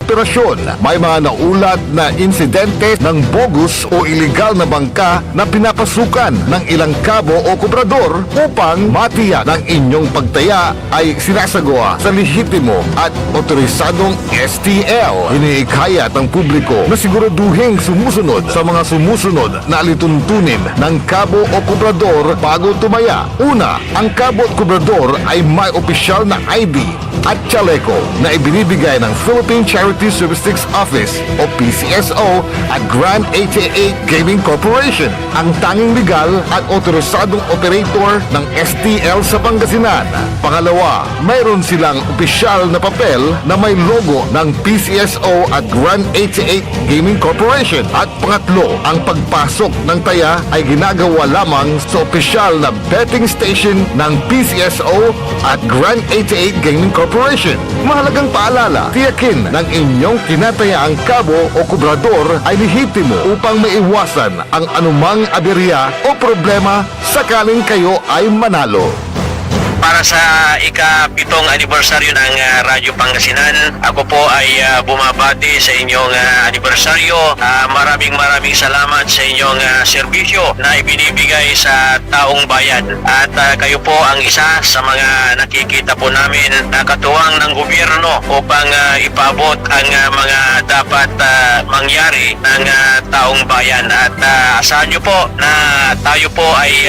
operasyon. May mga naulat na insidente ng bogus o iligal na bangka na pinapasukan ng ilang kabo o kubrador upang matiyak ng inyong pagtaya ay sinasagawa sa lehitimo at otorisadong STL. Iniikayat ng publiko na siguraduhin sumusunod sa mga sumusunod na alituntunin ng kabo o kubrador bago tumaya. Una, ang kabo at kubrador ay may opisyal na ID at chaleco na ibinibigay ng Philippine Charity Statistics Office o PCSO at Grand 88 Gaming Corporation, ang tanging legal at otorisadong operator ng STL sa Pangasinan. Pangalawa, mayroon silang opisyal na papel na may logo ng PCSO at Grand 88 Gaming Corporation. At pangatlo, ang pagpasok ng taya ay ginagawa lamang sa opisyal na betting station ng PCSO at Grand 88 Gaming Corporation. Mahalagang paalala, tiyakin ng inyong kinatayaang kabo o kubrador ay lehitimo upang maiwasan ang anumang aberya o problema sakaling kayo ay manalo. Para sa ika-7 anibersaryo ng Radyo Pangasinan, ako po ay bumabati sa inyong anibersaryo. Maraming salamat sa inyong serbisyo na ibinibigay sa taong bayan. At kayo po ang isa sa mga nakikita po namin na katuwang ng gobyerno upang ipaabot ang mga dapat mangyari ng taong bayan. At asahan nyo po na tayo po ay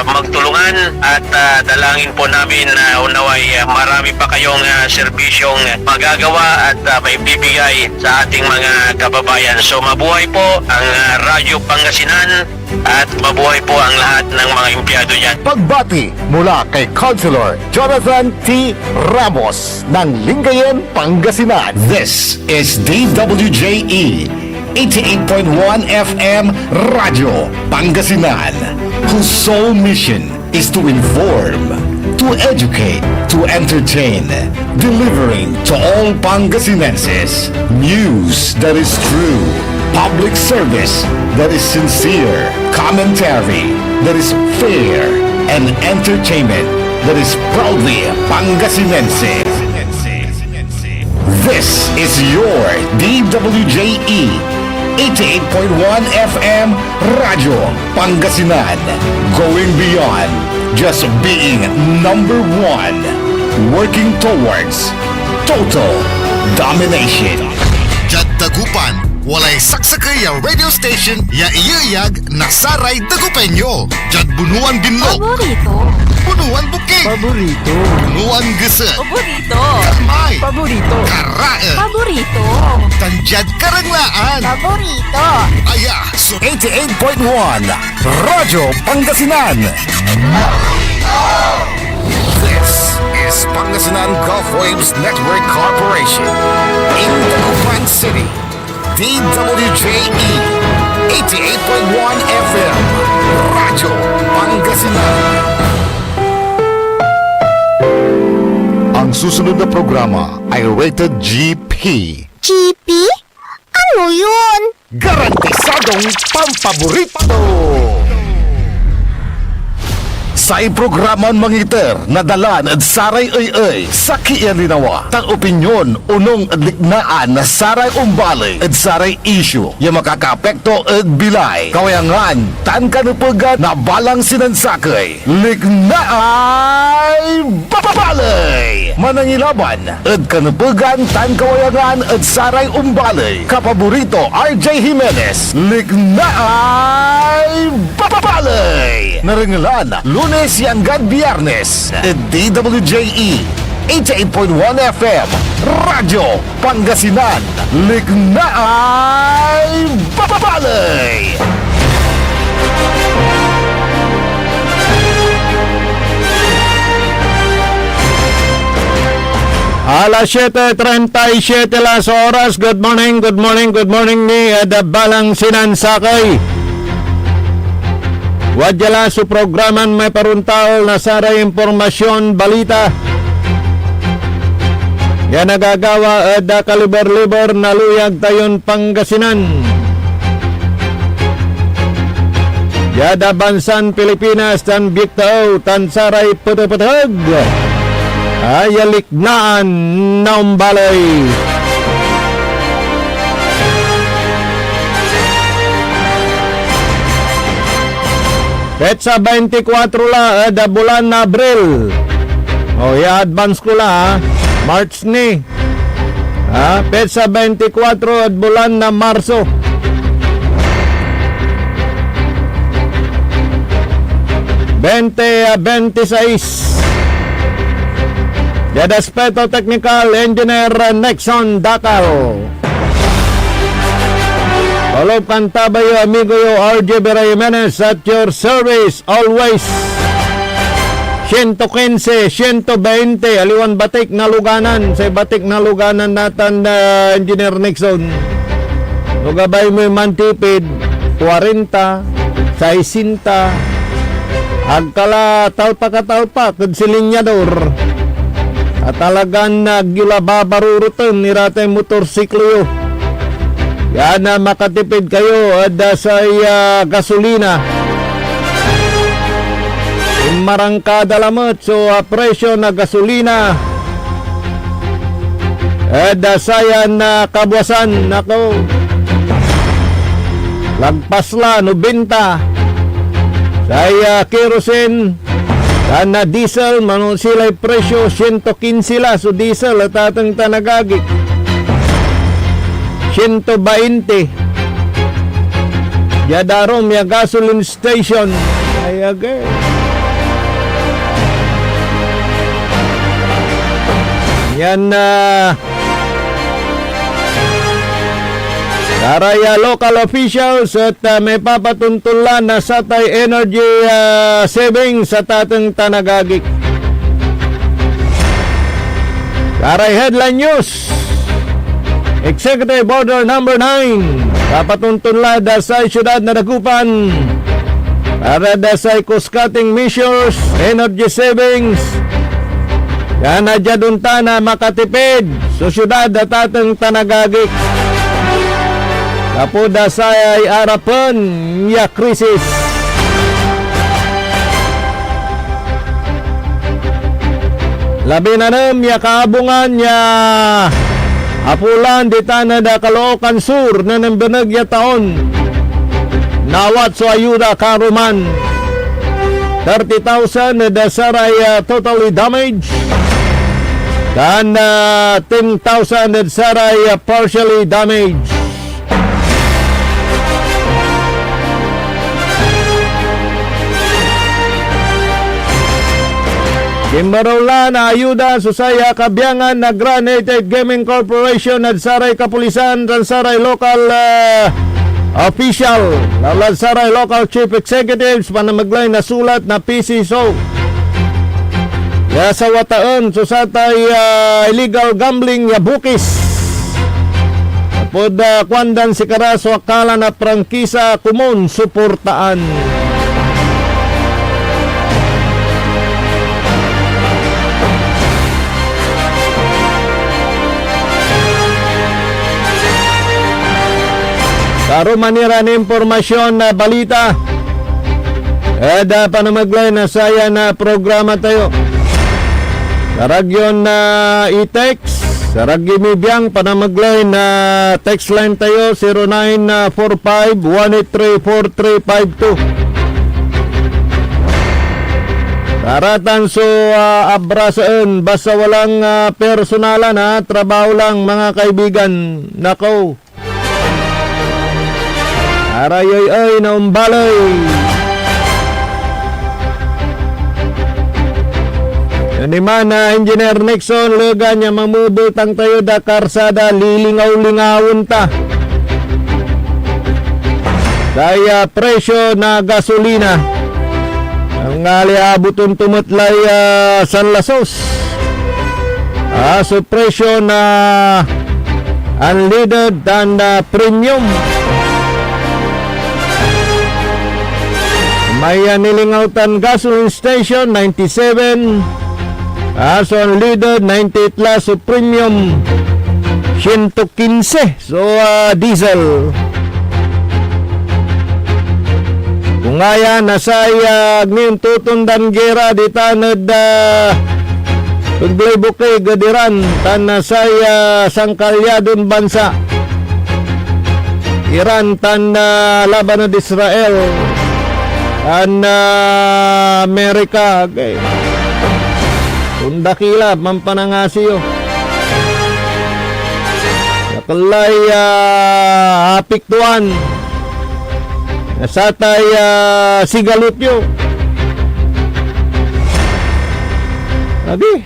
magtulungan at dalangin po namin na unaway marami pa kayong serbisyong magagawa at maibibigay sa ating mga kababayan. So mabuhay po ang Radyo Pangasinan at mabuhay po ang lahat ng mga empleyado niyan. Pagbati mula kay Councilor Jonathan T. Ramos ng Lingayen, Pangasinan. This is DWJE 88.1 FM Radyo Pangasinan, whose sole mission is to inform, to educate, to entertain, delivering to all Pangasinenses news that is true, public service that is sincere, commentary that is fair, and entertainment that is proudly Pangasinense. This is your DWJE 88.1 FM Radyo Pangasinan, going beyond just being number one, working towards total domination. Jad Dagupan, walay saksakay ang radio station ya iyayag nasaray Dagupenyo. Jad Bunuan Binlo, Paborito. Bunuan Bukid, Paborito. Bunuan Gese, Paborito. Kamay, Paborito. Karae, Paborito. Tanjad Karanglaan, Paborito. Aya, so 88.1 Radyo Pangasinan. This is Pangasinan Gulf Waves Network Corporation in Dagupan City. DWJE 88.1 FM Radyo Pangasinan. Ang susunod na programa ay rated GP. GP? Ano yun? Garantisadong pampaborito! Sa iprograman mangiter na dalan at saray ay sa kialinawa tang opinyon unong adliknaan na saray umbalay at saray issue yung makakaapekto at bilay kawayangan tan kanupagan na balang sinansakay liknaay babalay manangilaban at kanupagan tan kawayangan at saray umbalay kapaborito RJ Jimenez liknaay babalay naringalan Lunes hanggang Biyernes DWJE 88.1 FM Radyo Pangasinan liknaay babalay. Alas 7:37 las oras. Good morning ni Dabalang Sinansakay. Wadjala su programan may paruntal na saray impormasyon balita. Yan nagagawa da kaliber-liber na luyag tayon Pangasinan. Yada bansan Pilipinas tan bitaw tan saray putuputug. Ayaliknaan na umbalay. Petsa 24 la, da bulan na Abril. O, i-advance ko la, ha? March ni. Petsa 24 at bulan na Marso. a 26. Del Aspecto Technical Engineer Nexon Dakal. Olob Cantabayo, amigo yo, RJ Vera Jimenez at your service always. 115, 120, aliwan batik na luganan. Sa batik na luganan natin na Engineer Nixon. Lugabay mo yung mantipid, 40, 60, agkala talpa-katalpa, kadsilinyador. At talagang nagyula babarurutan, niratay motorsiklo yo. Yan na makatipid kayo at sa gasolina. Marangkada lamot so presyo na gasolina. At sayan na kabwasan nako. Lagpas la 90. Saya kerosene dan na diesel manon sila'y presyo 115 la so diesel at atang tanagagik 120. Yadarom ya gasoline station ay agay. Yan na Karaya local officials at may papatuntulan na satay energy savings sa tatang tanagagik. Karay headline news. Executive Order number 9 papatuntulan sa siyudad na Dagupan para sa cost-cutting measures, energy savings. Yan na dyan na makatipid sa siyudad at tatang tanagagik. Kapuda sa ay arapan ya krisis. Labi na nam ya kaabungan ya apulan di tanah da Caloocan Sur na nambanag ya taon. Nawat so ayuda karuman 30,000 na dasaray totally damaged. Dan 10,000 na dasaray partially damaged. Kimbarola na ayuda susaya kabiyangan na Grand United Gaming Corporation at Saray Kapulisan dan Saray Local Official lalad Saray Local Chief Executives panamaglay na sulat na PCSO ya sa wataan susatay illegal gambling ya bukis apod kwandan si Karaso akala na prangkisa kumon suportaan. Karo manira na impormasyon na balita. Panamaglay na saya na programa tayo. Saragyon na i-text. Saragi mibiyang panamaglay na text line tayo 0945-183-4352. Karatan so abrasaan basta walang personalan trabaho lang mga kaibigan. Nako. Arayoy ay naumbalay. Yan na Engineer Nixon lega niya mamubutang tayo da karsada lilingaw-lingawon ta. Daya presyo na gasolina. Ang aliabuton tumatlay San Lasos. So presyo na unleaded dan premium. May nilingautan gasoline station 97, so unleaded 98 la, so premium 115, so diesel. Kung nga nasayag niyong tutundan gera di tanad paglay bukay gadiran tan nasaya sangkalyadon bansa Iran tan laban ng Israel. Amerika. Okay. Kung dakila, mampanangasiyo. Nakalay apiktuan. Nasatay sigalutyo. Okay.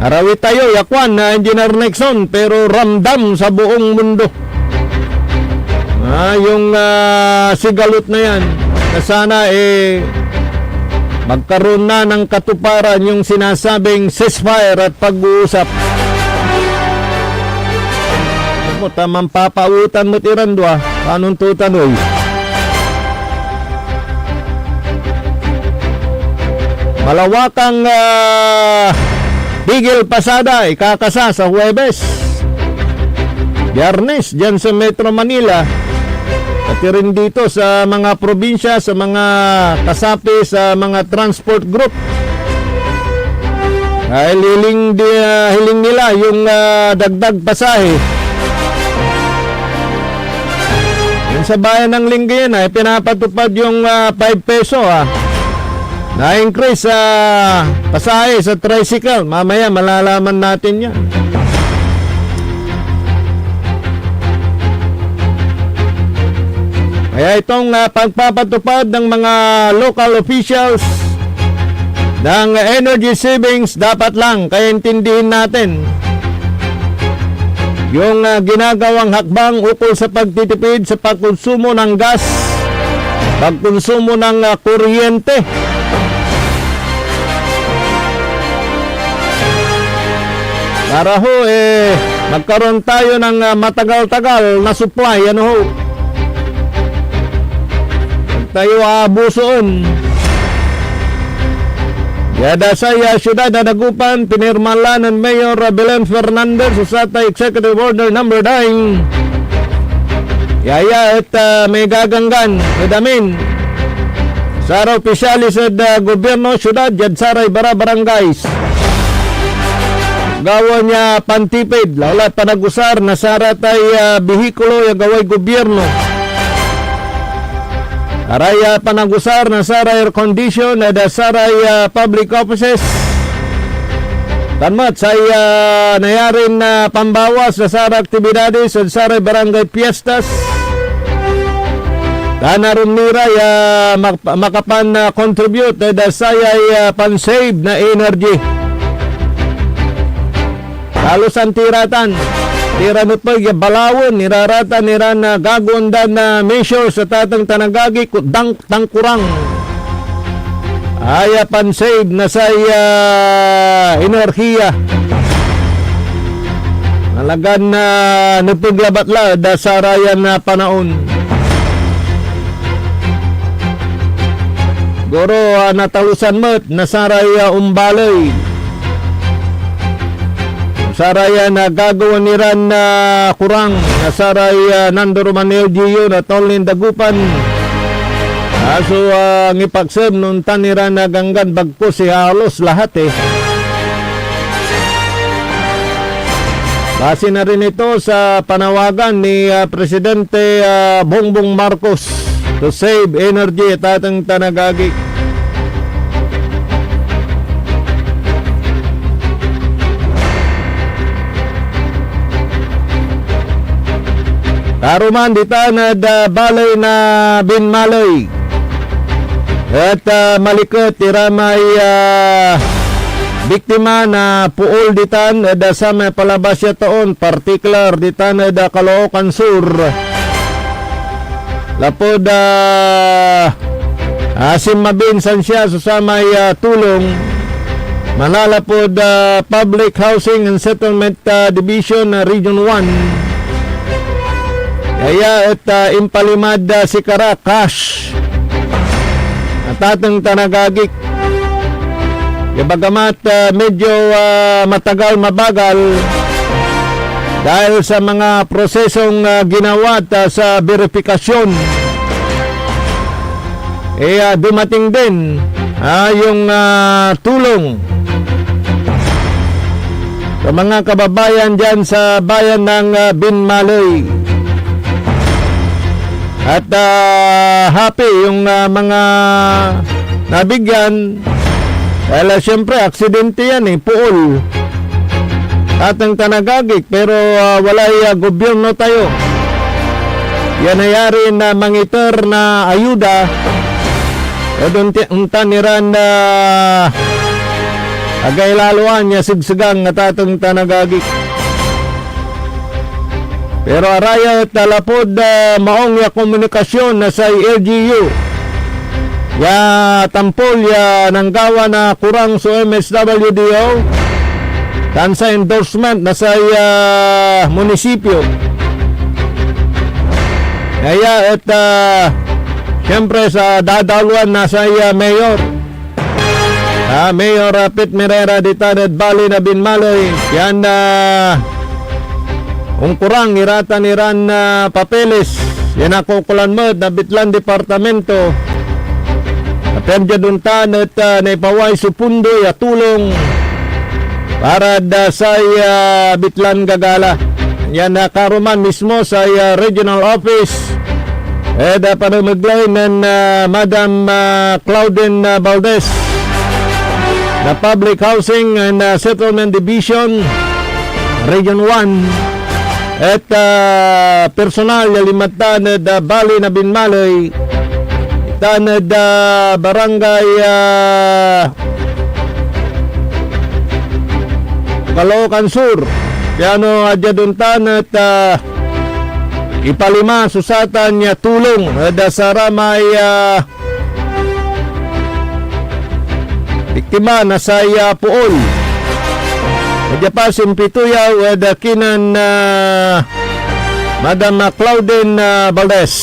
Arawit tayo, yakwan na Engineer Nixon, pero ramdam sa buong mundo. Yung sigalot na yan, na sana magkaroon na ng katuparan yung sinasabing ceasefire at pag-uusap. Mo tamang papautan mo tirandwa, anong tutanoy? Malawakang bigil pasada ikakasa sa Huwebes, Biyernes dyan sa Metro Manila, pati rin dito sa mga probinsya, sa mga kasapi, sa mga transport group. Hiling nila yung dagdag pasahe. Yung sa bayan ng Lingayen ay pinapatupad yung 5 peso na-increase sa pasahe sa tricycle. Mamaya malalaman natin yan. Kaya itong pagpapatupad ng mga local officials ng energy savings dapat lang, kaya intindihin natin yung ginagawang hakbang ukol sa pagtitipid sa pagkonsumo ng gas, pagkonsumo ng kuryente. Para ho, magkaroon tayo ng matagal-tagal na supply, ano ho. Huwag tayo abusoon. Yada sa siyudad na Dagupan, pinirmala ng Mayor Belen Fernandez sa Executive Order No. 9. Yaya at may gaganggan, madamin. Sa araw opisyalis at gobyerno, siyudad, Jadsaray, Barangays. Gawa niya pantipid, laulat panagusar na saratay bihikulo yung gaway gobyerno. Araya panagusar na saray air condition na saray public offices. Tanmat say nayarin na pambawas sa saray aktibidades sa saray barangay fiestas. Tanaron nira makapan contribute na sayay pan-save na energy. Halos ang tiratan, tiranot pa yung balawon, nirarata nira na gagundan na measure sa tatang tanagagi kudang tangkurang. Aya pan-save na sa enerhiya. Nalagan na nagpaglabatla da sa rayan na panaon. Goro natalusan mo't nasaray umbalay. Saraya na gagawa niran na kurang na saray nandoruman LGU na tolin Dagupan. Aso ang ipagsab nung taniran na ganggan bagko si halos lahat Base na rin ito sa panawagan ni Presidente Bongbong Marcos to save energy at atang tanagagi. Karuman dita na balay na binmalay at malikot tiramay biktima na puol ditan da sa may palabas ya taon, particular ditan da Caloocan Sur. Lapod asim mabinsan siya sa may tulong malalapod Public Housing and Settlement Division Region 1. Kaya at impalimad si Caracas at atang tanagagik. Bagamat medyo matagal mabagal dahil sa mga prosesong ginawa sa verifikasyon. Dumating din yung tulong sa mga kababayan dyan sa bayan ng Binmalay. At happy yung mga nabigyan. Dahil siyempre, aksidente yan puol. Atang tanagagik, pero walay gobyerno tayo. Yan ayari na mangiter na ayuda. O doon taniran na agay laluan niya sigsigang at atang tanagagik. Pero araya at talapod maong ya komunikasyon na sa LGU. Ya tampol ya nanggawa na kurang so MSWDO. Dan sa endorsement na sa munisipyo. Kaya at siyempre sa dadaluan na sa mayor. Mayor Pete Merera di Tanad Bali na Binmaloy. Yan kung kurang iratan iran na papeles. Yan ako kulan mo na Bitlan Departamento. Apendya duntan at naipaway supundo ya tulong para sa Bitlan Gagala. Yan karuman mismo sa regional office. Panamaglay ng Madam Claudine Valdez na Public Housing and Settlement Division Region 1 at personal limatan na Bali na Binmaloy tanad barangay Caloocan Sur. Piano adjaduntan at ipalima susatan niya tulong sa ramay biktima na sa puol. Medya pa simpituyaw kinan Madam Claudine Valdez.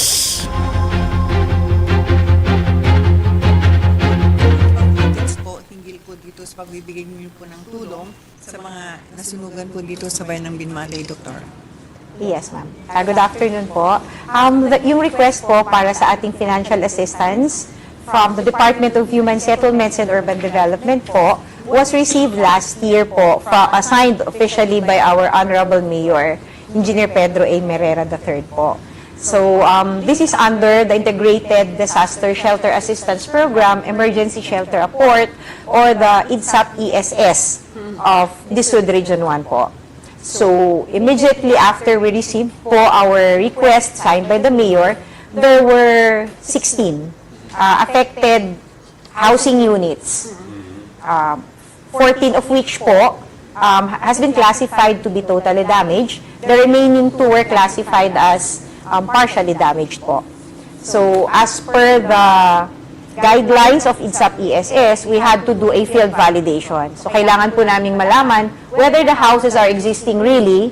Hinggil po dito sa pagbibigay niyo po ng tulong sa mga nasunugan po dito sa bayan ng Binmalay, Doktor. Yes, ma'am. Good afternoon po. Yung request po para sa ating financial assistance from the Department of Human Settlements and Urban Development po was received last year po, assigned officially by our Honorable Mayor, Engineer Pedro A. Merera III po. So, this is under the Integrated Disaster Shelter Assistance Program, Emergency Shelter Apport, or the IDSAP-ESS of the Sud Region 1 po. So, immediately after we received po our request signed by the Mayor, there were 16 affected housing units. 14 of which po has been classified to be totally damaged. The remaining 2 were classified as partially damaged po. So, as per the guidelines of IDSAP-ESS, we had to do a field validation. So, kailangan po naming malaman whether the houses are existing really,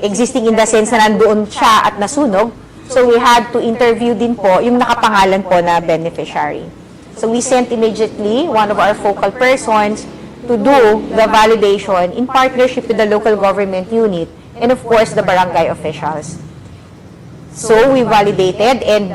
existing in the sense na nandoon siya at nasunog. So, we had to interview din po yung nakapangalan po na beneficiary. So, we sent immediately one of our focal persons to do the validation in partnership with the local government unit and, of course, the barangay officials. So, we validated and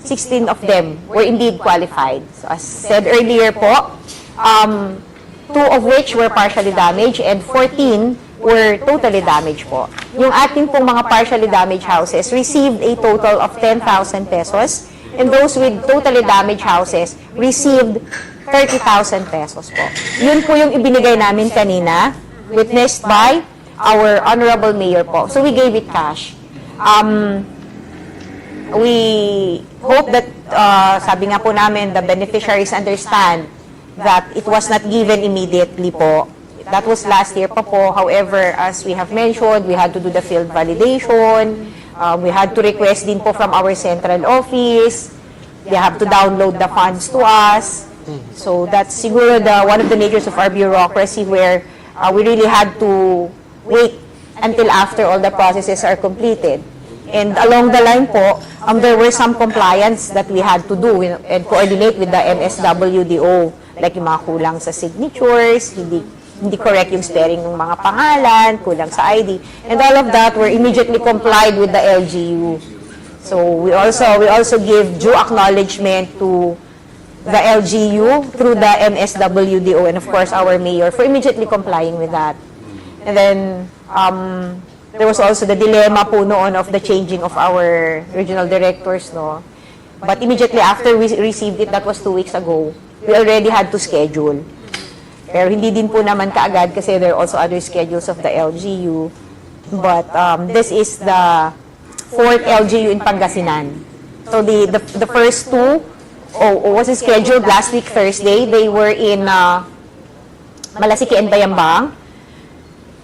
16 of them were indeed qualified. So, as said earlier po, 2 of which were partially damaged and 14 were totally damaged po. Yung ating pong mga partially damaged houses received a total of 10,000 pesos and those with totally damaged houses received 30,000 pesos po. Yun po yung ibinigay namin kanina, witnessed by our Honorable Mayor po. So, we gave it cash. We hope that, sabi nga po namin, the beneficiaries understand that it was not given immediately po. That was last year pa po. However, as we have mentioned, we had to do the field validation. We had to request din po from our central office. They have to download the funds to us. So that's siguro one of the natures of our bureaucracy where we really had to wait until after all the processes are completed. And along the line po, there were some compliance that we had to do and coordinate with the MSWDO, like yung mga kulang sa signatures, hindi correct yung spelling ng mga pangalan, kulang sa ID, and all of that were immediately complied with the LGU. So we also give due acknowledgement to the LGU through the MSWDO and of course our mayor for immediately complying with that. And then there was also the dilemma po noon of the changing of our regional directors, no? But immediately after we received it, that was 2 weeks ago, we already had to schedule. Pero hindi din po naman kaagad kasi there are also other schedules of the LGU. But this is the 4th LGU in Pangasinan. So the first two was scheduled last week Thursday. They were in Malasiki and Bayambang.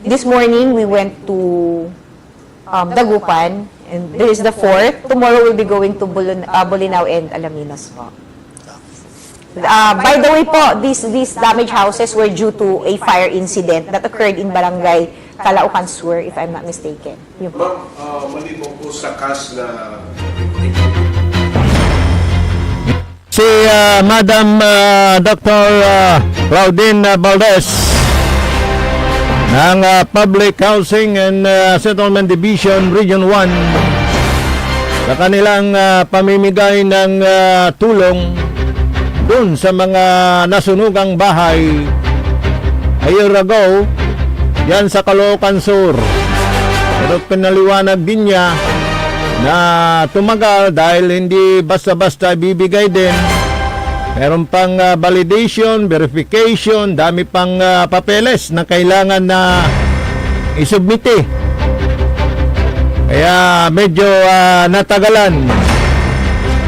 This morning we went to Dagupan, and there is the 4th. Tomorrow we'll be going to Bolinao and Alaminos po. By the way po, these damaged houses were due to a fire incident that occurred in Barangay Calaucan Sur, if I'm not mistaken. Yun po. Ma'am, maliban po sa cast na Si Madam Dr. Claudine Valdez ng Public Housing and Settlement Division Region 1 sa kanilang pamimigay ng tulong dun sa mga nasunugang bahay a year ago yan sa Caloocan Sur. Pero pinaliwanag din niya na tumagal dahil hindi basta-basta bibigay din. Meron pang validation, verification, dami pang papeles na kailangan na isubmiti. Kaya medyo natagalan.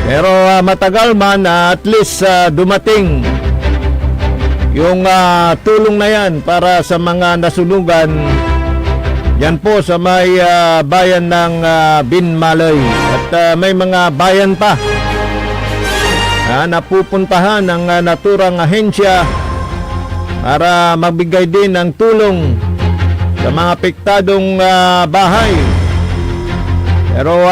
Pero matagal man at least dumating yung tulong na yan para sa mga nasunugan. Yan po sa may bayan ng Binmalay. At may mga bayan pa napupuntahan ng naturang ahensya para magbigay din ng tulong sa mga apektadong bahay. Pero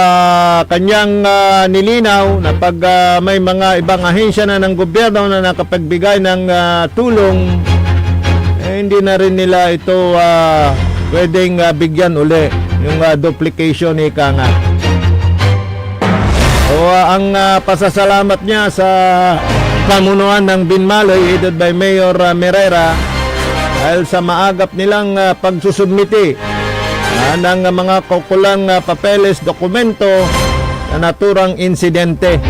kanyang nilinaw na pag may mga ibang ahensya na ng gobyerno na nakapagbigay ng tulong, hindi na rin nila ito pwedeng bigyan uli yung duplication ika nga. So ang pasasalamat niya sa pamunuan ng Binmalay headed by Mayor Merera dahil sa maagap nilang pagsusubmiti ng mga kukulang papeles, dokumento na naturang insidente.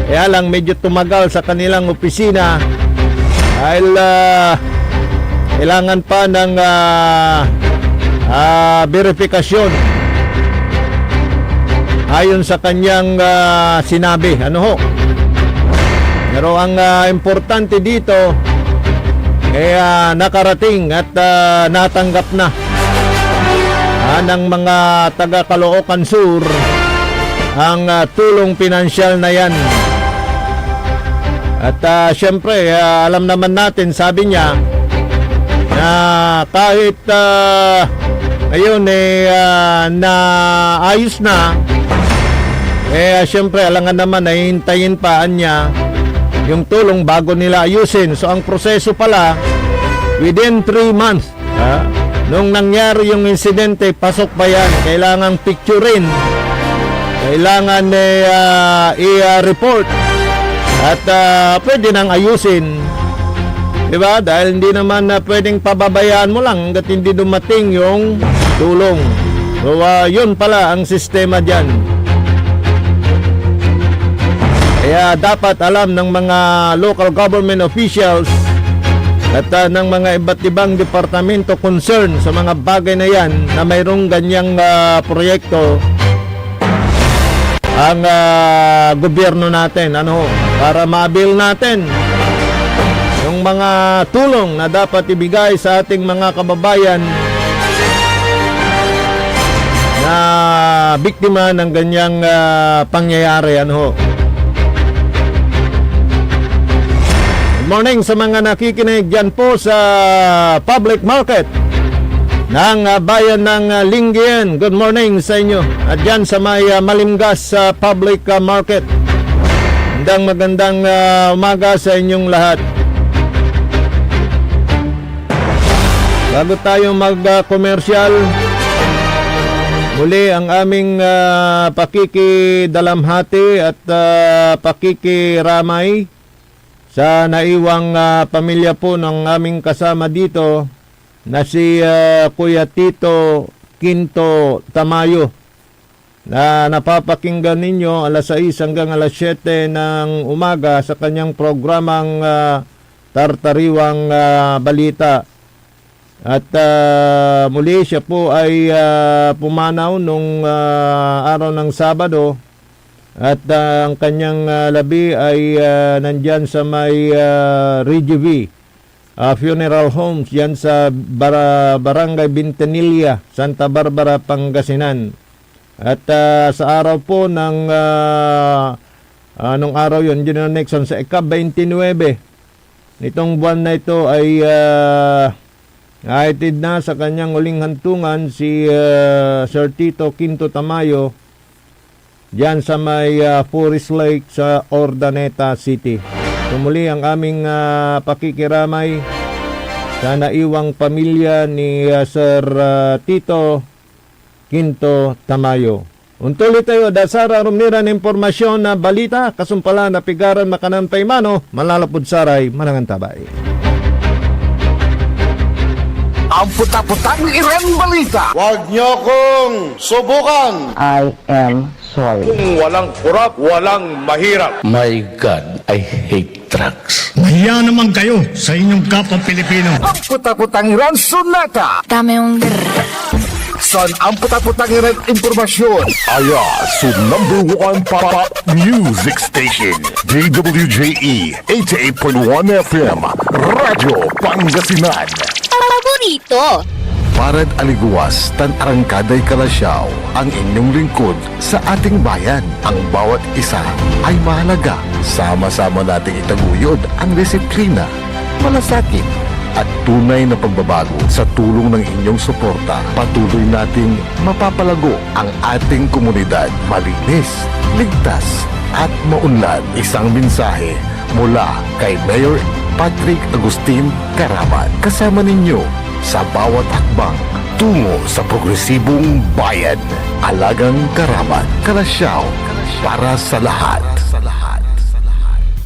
Kaya lang medyo tumagal sa kanilang opisina dahil kailangan pa ng verifikasyon ayon sa kanyang sinabi. Ano ho? Pero ang importante dito nakarating at natanggap na ng mga taga Caloocan Sur ang tulong pinansyal na yan. At syempre alam naman natin, sabi niya na kahit ayun na ayos na, syempre alangan naman ay hintayin pa niya yung tulong bago nila ayusin. So ang proseso pala within 3 months nung nangyari yung insidente, pasok pa yan. Kailangang picturein, kailangan i-report at pwede nang ayusin, diba? Dahil hindi naman pwedeng pababayaan mo lang hanggat hindi dumating yung tulong. So yun pala ang sistema dyan. Kaya dapat alam ng mga local government officials at ng mga iba't ibang departamento concern sa mga bagay na yan na mayroong ganyang proyekto ang gobyerno natin, para ma-avail natin yung mga tulong na dapat ibigay sa ating mga kababayan na biktima ng ganyang pangyayari. Morning sa mga nakikinig dyan po sa public market ng bayan ng Lingayen. Good morning sa inyo. At dyan sa may Malimgas public market. Magandang umaga sa inyong lahat. Bago tayo mag-commercial, muli ang aming pakikidalamhati at pakikiramay sa naiwang pamilya po ng aming kasama dito na si Kuya Tito Quinto Tamayo na napapakinggan ninyo alas 6 hanggang alas 7 ng umaga sa kanyang programang Tartariwang Balita. At muli siya po ay pumanaw nung araw ng Sabado at ang kanyang labi ay nandyan sa may Regivie Funeral Homes yan sa Barangay Bintanilla, Santa Barbara, Pangasinan. At sa araw po ng anong araw yun, General Nixon, sa ika-29 nitong buwan na ito ay naitid na sa kanyang uling hantungan si Sir Tito Quinto Tamayo diyan sa may Forest Lake sa Ordaneta City. Tumuli ang aming pakikiramay sa naiwang pamilya ni Sir Tito Quinto Tamayo. Untuloy tayo, dasara rumnira ng impormasyon na balita, kasumpala na pigaran makanampay mano, malalapod saray, manangan tabay. Ang puta-putang Iren Balita. Huwag niyo kong subukan. I am sorry. Kung walang kurap, walang mahirap. My God, I hate drugs. Mahiya naman kayo sa inyong kapwa Pilipino. Ang puta-putang Iren Sunata. Dame yung Son, ang puta-putang Iren Impormasyon. Aya, so number 1 pop music station. DWJE 88.1 FM. Radyo Pangasinan. paborito. Parad aliguas, tan arangkaday kalasyaw, ang inyong lingkod sa ating bayan. Ang bawat isa ay mahalaga. Sama-sama nating itaguyod ang disiplina, malasakit, at tunay na pagbabago. Sa tulong ng inyong suporta, patuloy nating mapapalago ang ating komunidad. Malinis, ligtas, at maunlad. Isang mensahe mula kay Mayor Patrick Agustin Caraman. Kasama ninyo sa bawat hakbang tungo sa progresibong bayan. Alagang Caraman, Kalasyaw, para sa lahat.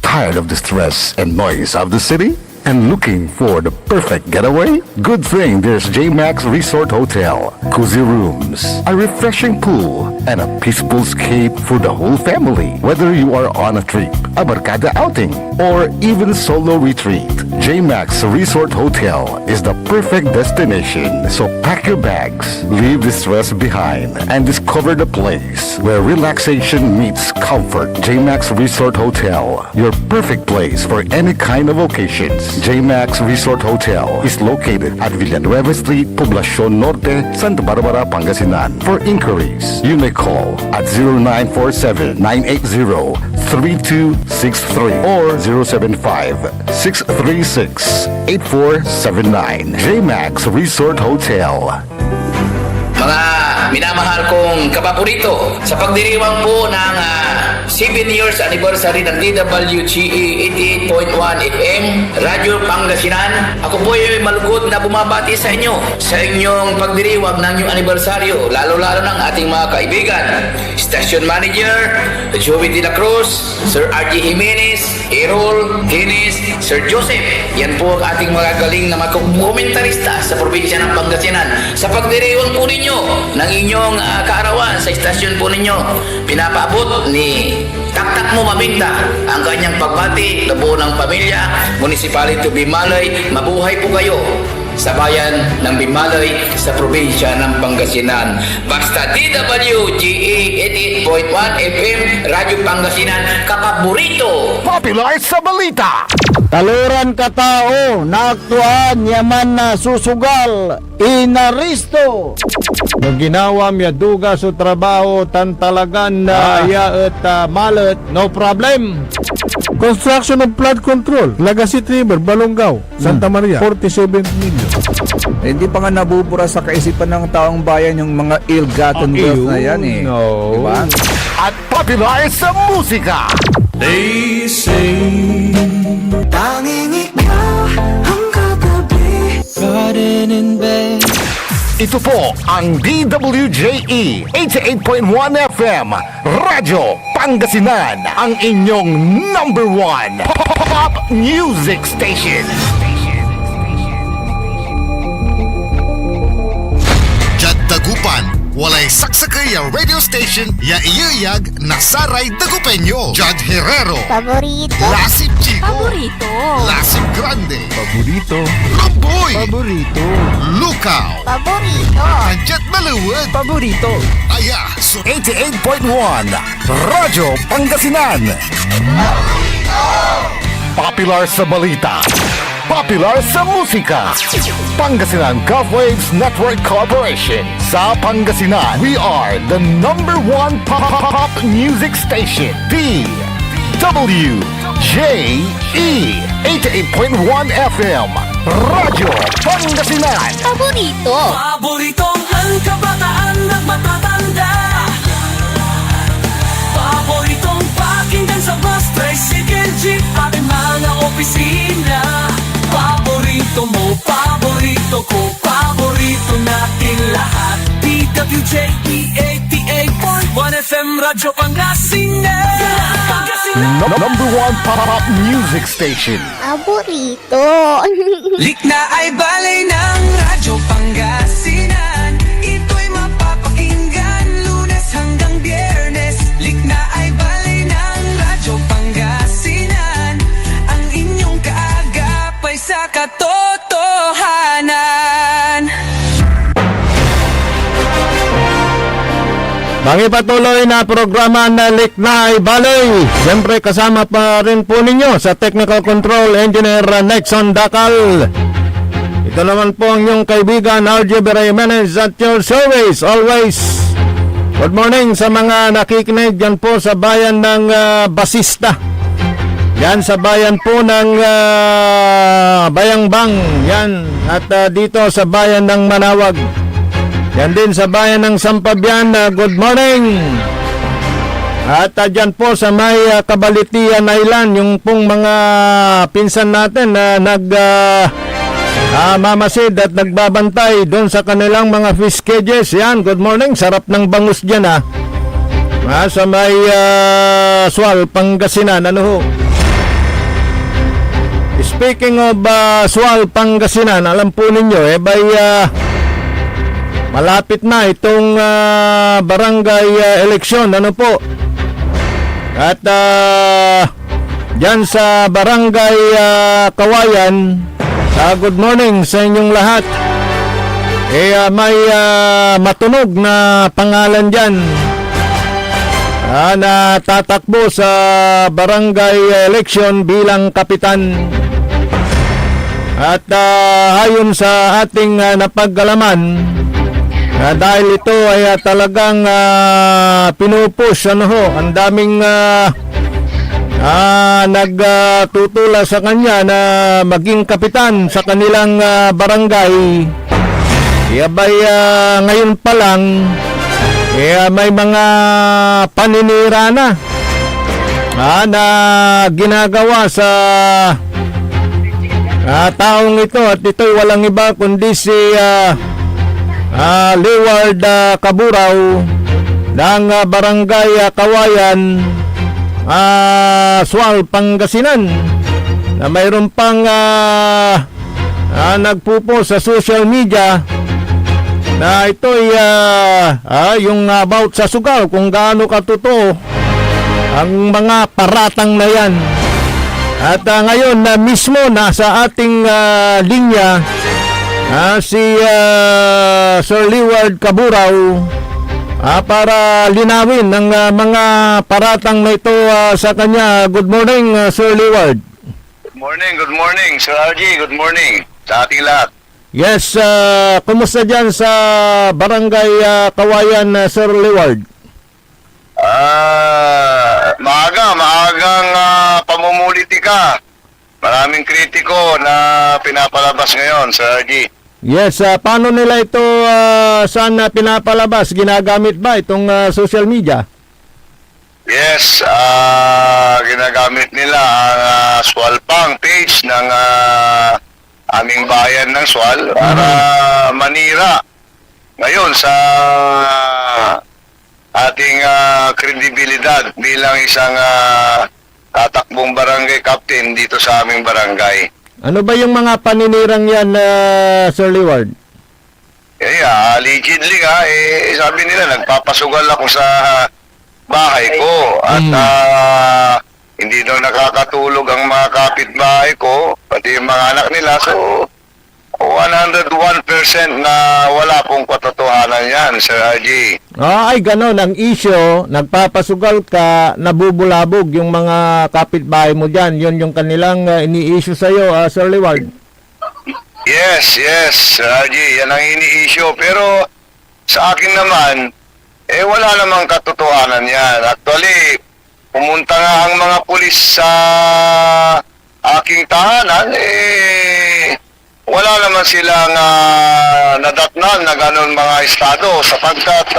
Tired of the stress and noise of the city? And looking for the perfect getaway? Good thing there's J-Max Resort Hotel. Cozy rooms, a refreshing pool, and a peaceful escape for the whole family. Whether you are on a trip, a barkada outing, or even solo retreat, J-Max Resort Hotel is the perfect destination. So pack your bags, leave the stress behind, and discover the place where relaxation meets comfort. J-Max Resort Hotel, your perfect place for any kind of occasions. J-Max Resort Hotel is located at Villanueva Street, Poblacion Norte, Santa Barbara, Pangasinan. For inquiries, you may call at 0947-980-3263 or 075-636-8479. J-Max Resort Hotel. Mga minamahal kong kapaborito, sa pagdiriwang po ng 7 years anniversary ng DWGE 88.1 FM, Radyo Pangasinan, ako po ay malugod na bumabati sa inyo sa inyong pagdiriwang ng inyong anibersaryo, lalo-lalo ng ating mga kaibigan, Station Manager, Joey De La Cruz, Sir R.G. Jimenez, Errol, Guinness, Sir Joseph. Yan po ang ating mga galing na mga komentarista sa probinsya ng Pangasinan. Sa pagdiriwang po ninyo ng inyong kaarawan sa istasyon po ninyo, pinapaabot ni Taktak Mo Mabinta ang kanyang pagbati na buo ng pamilya, Municipality of Bimalay. Mabuhay po kayo sa bayan ng Bimalay sa probinsya ng Pangasinan. Basta DWGE 88.1 FM, Radyo Pangasinan, kapaborito. Popular sa balita. Taluran katao na aktuan yaman na susugal inaristo. No ginawa miya duga sa trabaho tan talagan na ya at malet, no problem. Construction of flood control, Lagasit River, Balongaw, Santa Maria, 47 million. Hindi pa nga nabubura sa kaisipan ng taong bayan yung mga ill-gotten wealth na yan eh. No. Diba? At popular sa musika. They say, Tanging ikaw ang katabi. Garden in bed. Ito po ang DWJE 88.1 FM Radyo Pangasinan, ang inyong number 1 pop music station. Jad Dagupan, walay saksakay ya radio station ya iyuyag nasaray Dagupeño. Judd Herrero, Paborito. Lasip Chico, Paborito. Lasip Grande, Paborito. Ramboy, Paborito. Lukaw, Paborito. Anjet Maluwag, Paborito. Aya, so 88.1 Radyo Pangasinan. Popular sa balita. Popular sa musika. Pangasinan Govwaves Network Corporation. Sa Pangasinan, we are the number one pop music station. DWJE 88.1 FM. Radyo Pangasinan. Paborito. Paboritong ang kabataan ng matatanda. Paboritong pakinggan sa bus, tricycle, jeep, at mga opisina. Paborito mo, paborito ko, paborito natin lahat. DWJE 88.1 FM, Radyo Pangasinan. Number one pop music station. Paborito. Likna ay balay ng Radyo Pangasinan. Ito'y mapapakinggan Lunes hanggang Biyernes. Likna ay balay ng Radyo Pangasinan. Ang inyong kaagapay sa katotohanan. Pangipatuloy na programa na Liknay Balay. Siyempre kasama pa rin po ninyo sa Technical Control Engineer Nexon Dacal. Ito naman po ang inyong kaibigan RJ Jimenez at your service always. Good morning sa mga nakikinig dyan po sa bayan ng Basista. Yan sa bayan po ng Bayangbang. Yan at dito sa bayan ng Manawag. Yan din sa bayan ng Sampabian, good morning. At dyan po sa may Cabalitian Island, yung pong mga pinsan natin na mamasid at nagbabantay doon sa kanilang mga fish cages. Yan, good morning. Sarap ng bangus dyan sa may Sual, Pangasinan. Ano ho? Speaking of Sual, Pangasinan, alam po ninyo, malapit na itong barangay eleksyon, ano po. At dyan sa barangay Kawayan, good morning sa inyong lahat. May matunog na pangalan dyan na tatakbo sa barangay eleksyon bilang kapitan. At ayon sa ating napagalaman, dahil ito ay talagang pinupush, ang daming nagtutula sa kanya na maging kapitan sa kanilang barangay. Ngayon pa lang may mga paninira na na ginagawa sa taong ito, at ito'y walang iba kundi si Leeward Caburaw ng barangay Kawayan, Sual, Pangasinan, na mayroon pang nagpupo sa social media na ito'y yung about sa sugal, kung gaano katotoo ang mga paratang na yan. At ngayon mismo nasa ating linya si Sir Leeward Caburaw para linawin ang mga paratang na ito sa kanya. Good morning, Sir Leeward. Good morning, Sir RG. Good morning sa ating lahat. Yes, kumusta dyan sa barangay Kawayan, Sir Leeward? Maagang pamumulitika. Maraming kritiko na pinapalabas ngayon, Sir RG. Yes, paano nila ito saan pinapalabas? Ginagamit ba itong social media? Yes, ginagamit nila ang Swalpang page ng aming bayan ng Swal para manira ngayon sa ating kredibilidad bilang isang tatakbong barangay captain dito sa aming barangay. Ano ba yung mga paninirang yan, Sir Leeward? Allegedly nga, sabi nila, nagpapasugal ako sa bahay ko. At hindi daw nakakatulog ang mga kapitbahay ko, pati yung mga anak nila. So, 101% na wala pong katotohanan yan, Sir RG. Ay, ganon. Ang issue, nagpapasugal ka, nabubulabog yung mga kapitbahay mo dyan. Yun yung kanilang ini-issue sa'yo, Sir Liward. Yes, Sir RG, yan ang ini-issue. Pero sa akin naman, wala namang katotohanan yan. Actually, pumunta nga ang mga pulis sa aking tahanan, wala naman silang nadatnan na ganun mga estado sapagkat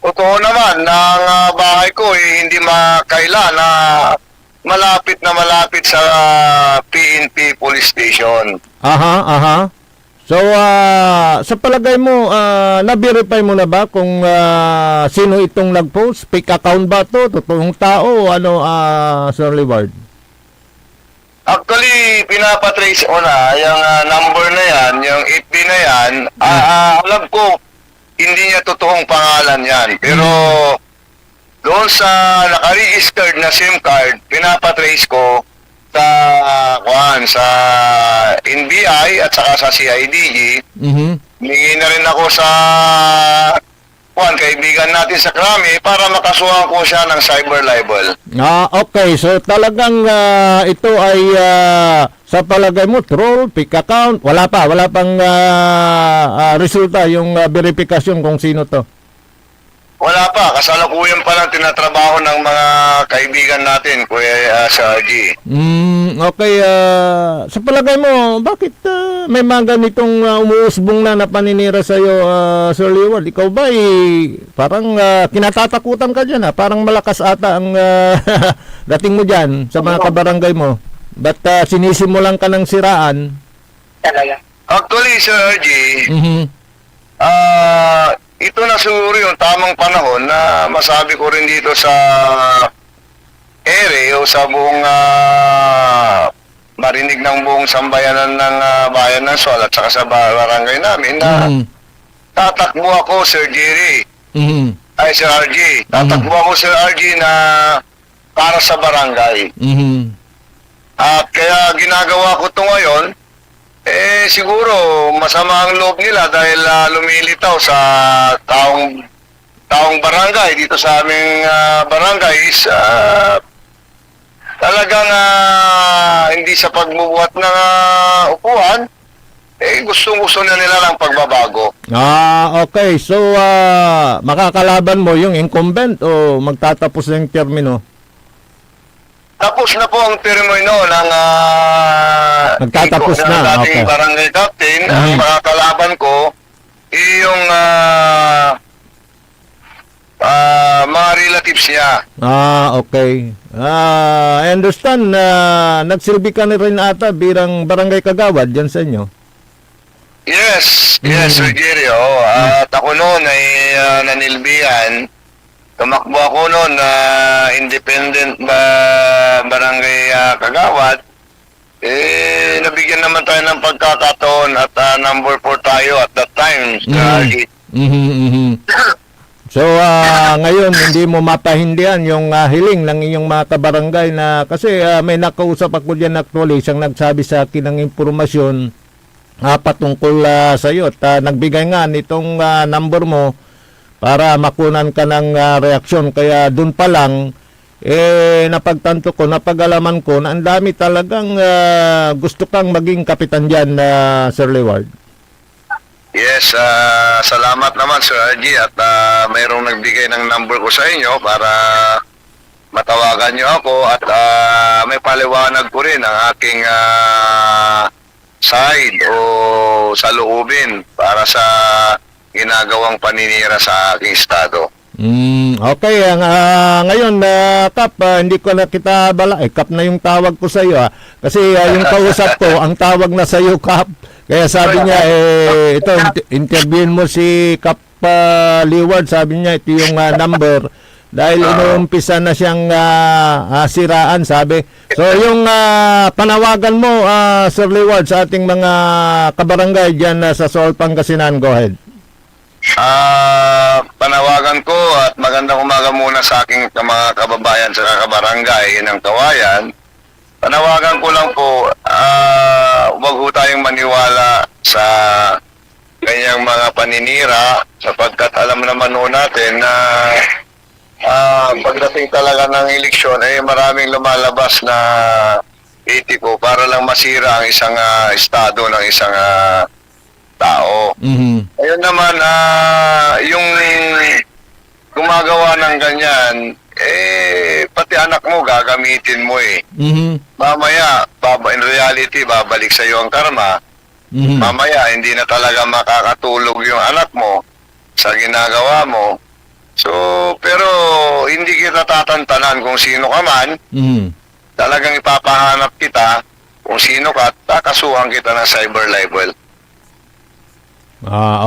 totoo naman na ang bahay ko hindi makaila na malapit sa PNP police station. Aha. So, sa palagay mo, na-verify mo na ba kung sino itong nag-post? Fake account ba to? Totoong tao? Ano, Sir Liward? Actually, pinapatrace ko na yung number na yan, yung FB na yan. Alam ko, hindi niya totoong pangalan yan. Pero doon sa naka-registered na SIM card, pinapatrace ko sa NBI at saka sa CIDG. Hingi na rin ako sa kaibigan natin sa Krami para makasuhan ko siya ng cyber libel. Okay. So talagang ito ay sa palagay mo, troll, fake account, wala pang resulta yung verifikasyon kung sino to. Wala pa, kasalukuyan pa lang tinatrabaho ng mga kaibigan natin, Kuya Sargi. Okay, sa palagay mo, bakit may mga ganitong umuusbong na paninira sa'yo, Sir Liward? Ikaw ba parang kinatatakutan ka dyan, parang malakas ata ang dating mo dyan sa mga kabarangay mo. Ba't sinisimulan ka ng siraan? Actually, Sir Argy, ito na siguro yung tamang panahon na masabi ko rin dito sa ere o sa buong marinig ng buong sambayanan ng bayan ng Sual at saka sa barangay namin na tatakbo ako, Sir Jerry. Ay, Sir RG. Tatakbo ako, Sir RG, na para sa barangay. At kaya ginagawa ko ito ngayon, siguro masama ang loob nila dahil lumilitaw sa taong barangay dito sa aming barangay is talagang hindi sa pagbubuhat ng upuan, gusto na nila ng pagbabago. Okay. So, makakalaban mo yung incumbent o magtatapos na yung termino? Tapos na po ang termino ng Nagtatapos na, dating barangay captain. Ang makakalaban ko yung mga relatives niya. Okay. I understand na nagsilbi ka na rin ata bilang barangay kagawad dyan sa inyo. Yes, Sir Jerry. At ako noon ay nanilbihan. Tumakbo ako noon na independent barangay kagawad. Nabigyan naman tayo ng pagkakataon at number 4 tayo at that time. So, ngayon, hindi mo mapahindihan yung hiling ng inyong mga kabarangay na kasi may nakausap ako dyan actually, siyang nagsabi sa akin ng impormasyon patungkol sa iyo at nagbigay nga nitong number mo para makunan ka ng reaksyon. Kaya dun pa lang, napagtanto ko, napag-alaman ko na ang dami talagang gusto kang maging kapitan dyan, Sir Liward. Yes, salamat naman Sir RG at mayroong nagbigay ng number ko sa inyo para matawagan nyo ako at may paliwanag ko rin ang aking side o saloobin para sa ginagawang paninira sa aking estado. Okay, ngayon Kap, hindi ko na kita bala. Kap na yung tawag ko sa iyo kasi yung kausap ko, ang tawag na sa iyo, Kap. Kaya sabi niya, ito, interviewin mo si Kap Liward, sabi niya, ito yung number. dahil inuumpisa na siyang siraan, sabi. So yung panawagan mo, Sir Leeward, sa ating mga kabarangay dyan sa Sual, Pangasinan, go ahead. Panawagan ko at magandang umaga muna sa aking mga kababayan sa kabarangay ng Kawayan. Panawagan ko lang po, huwag ho tayong maniwala sa kanyang mga paninira sapagkat alam naman ho natin na pagdating talaga ng eleksyon ay maraming lumalabas na etiko para lang masira ang isang estado ng isang tao. Ayun naman, yung gumagawa ng ganyan, pati anak mo gagamitin mo eh. Mamaya, in reality, babalik sa iyo ang karma. Mamaya, hindi na talaga makakatulog yung anak mo sa ginagawa mo. So, pero hindi kita tatantanan kung sino ka man. Talagang ipapahanap kita kung sino ka at kakasuhan kita ng cyber libel.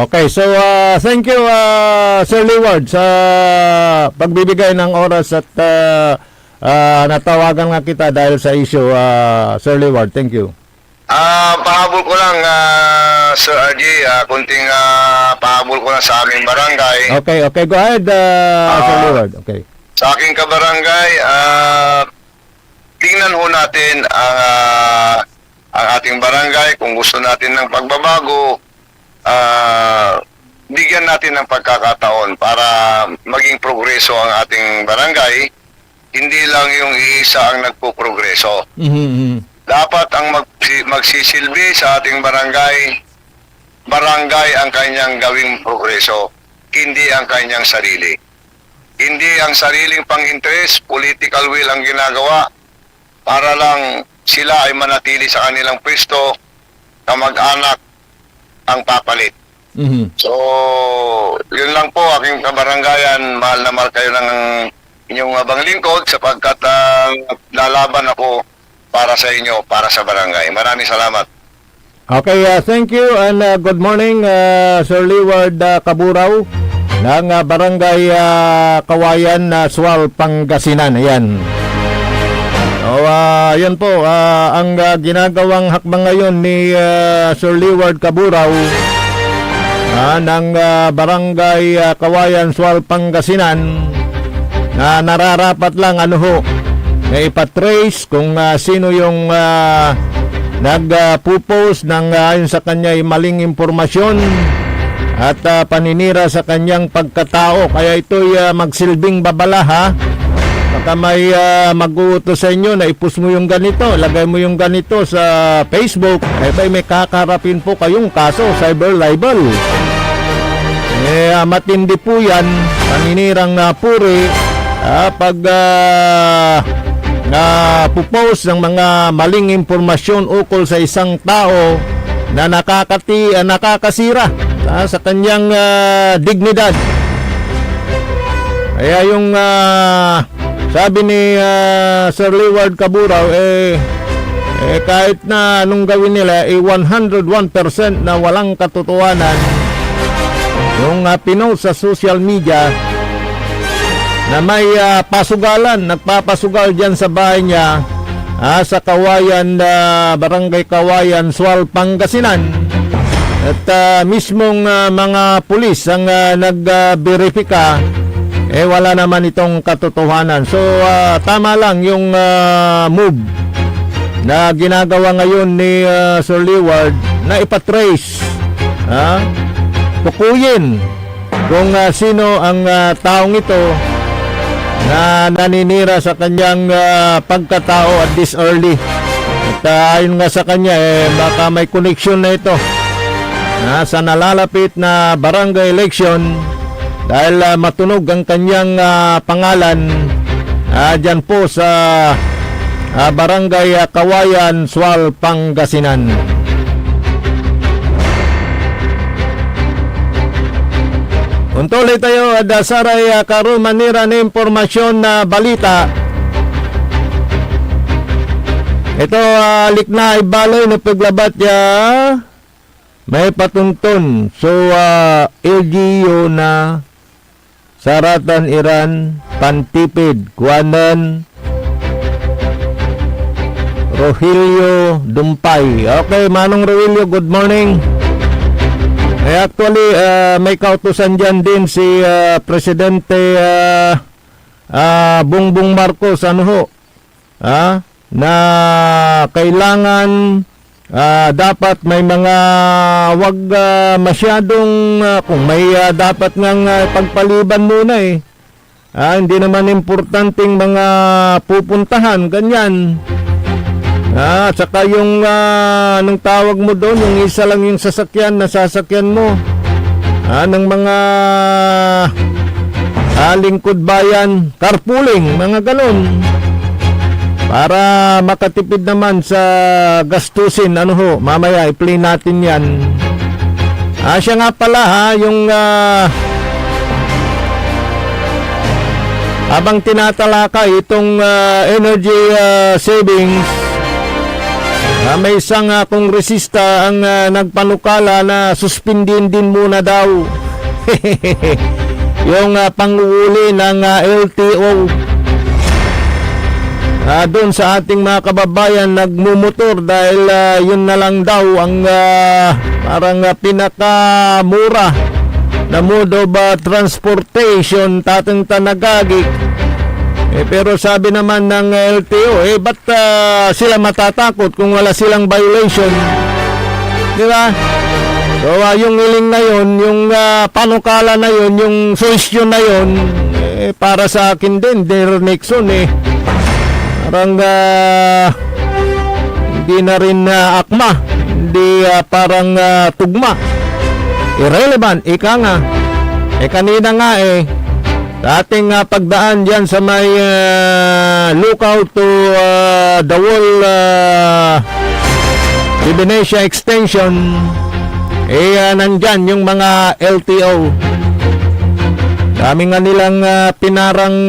Okay, so thank you, Sir Leeward, sa pagbibigay ng oras at natawagan nga kita dahil sa issue, Sir Leeward. Thank you. Pahabol ko lang, Sir RJ, kunting pahabol ko lang sa aming barangay. Okay, go ahead, Sir Leeward. Okay. Sa aking kabarangay, tingnan ho natin ang ating barangay. Kung gusto natin ng pagbabago, bigyan natin ng pagkakataon para maging progreso ang ating barangay. Hindi lang yung isa ang nagpo-progreso. Dapat ang magsisilbi sa ating barangay ang kanyang gawing progreso, hindi ang kanyang sarili. Hindi ang sariling pang-interest, political will ang ginagawa para lang sila ay manatili sa kanilang pwesto, kamag-anak ang papalit. So, yun lang po aking kabarangayan. Mahal na mahal kayo ng inyong abang lingkod sapagkat lalaban ako para sa inyo, para sa barangay. Maraming salamat. Okay, thank you and good morning, Sir Leeward Kaburaw ng Barangay Kawayan, Sual, Pangasinan. Ayan. Yan po, ang ginagawang hakbang ngayon ni Sir Leeward Kaburaw ng Barangay Kawayan, Sual, Pangasinan, na nararapat lang na ipatrace kung sino yung nagpo-post ng ayon sa kanya ay maling impormasyon at paninira sa kanyang pagkatao. Kaya ito'y magsilbing babala, ha. Baka may mag-uutos sa inyo na ipus mo yung ganito, lagay mo yung ganito sa Facebook, may kakarapin po kayong kaso, cyber libel. Matindi po yan, paninirang puri, pag pupost ng mga maling impormasyon ukol sa isang tao na nakakasira sa kanyang dignidad. Kaya yung sabi ni Sir Leeward Kaburaw, kahit na anong gawin nila, 101% na walang katotohanan yung pinost sa social media na may pasugalan, nagpapasugal dyan sa bahay niya sa Kawayan, Barangay Kawayan, Sual, Pangasinan. At mismong mga pulis ang nag-verifika, wala naman itong katotohanan. So, tama lang yung move na ginagawa ngayon ni Sir Leeward na ipatrace, tukuyin kung sino ang taong ito na naninira sa kanyang pagkatao at this early. At ayon nga sa kanya, baka may connection na ito sa nalalapit na barangay election dahil matunog ang kanyang pangalan dyan po sa Barangay Kawayan, Sual, Pangasinan. Untuloy tayo at saray karon manira na impormasyon na balita. Ito likna ibaloy na paglabat ya may patuntun. So LGU na Saratan Iran, Pantipid, Guanan, Rogelio Dumpay. Okay, Manong Rogelio, good morning. Actually, may kautusan dyan din si Presidente Bongbong Marcos, na kailangan dapat may mga wag masyadong kung may dapat ngang pagpaliban muna hindi naman importanteng mga pupuntahan, ganyan. Saka yung anong tawag mo doon, yung isa lang yung sasakyan na sasakyan mo ng mga lingkod bayan, carpooling, mga ganun, para makatipid naman sa gastusin. Mamaya i-play natin yan. Siya nga pala yung habang tinatalakay itong energy savings, may isang kongresista ang nagpanukala na suspindin din muna daw yung panguuli ng LTO doon sa ating mga kababayan nagmumotor, dahil yun na lang daw ang parang pinakamura na mode of transportation tatang tanagagik. Pero sabi naman ng LTO, ba't sila matatakot kung wala silang violation? Di ba? So, yung iling na yun, yung panukala na yun, yung suggestion na yun, para sa akin din, Dear Nixon, parang hindi na rin akma, hindi parang tugma. Irrelevant, ika nga. Kanina nga sa ating pagdaan dyan sa may lookout to the wall Venetia extension, nandyan yung mga LTO. Dami nga nilang pinarang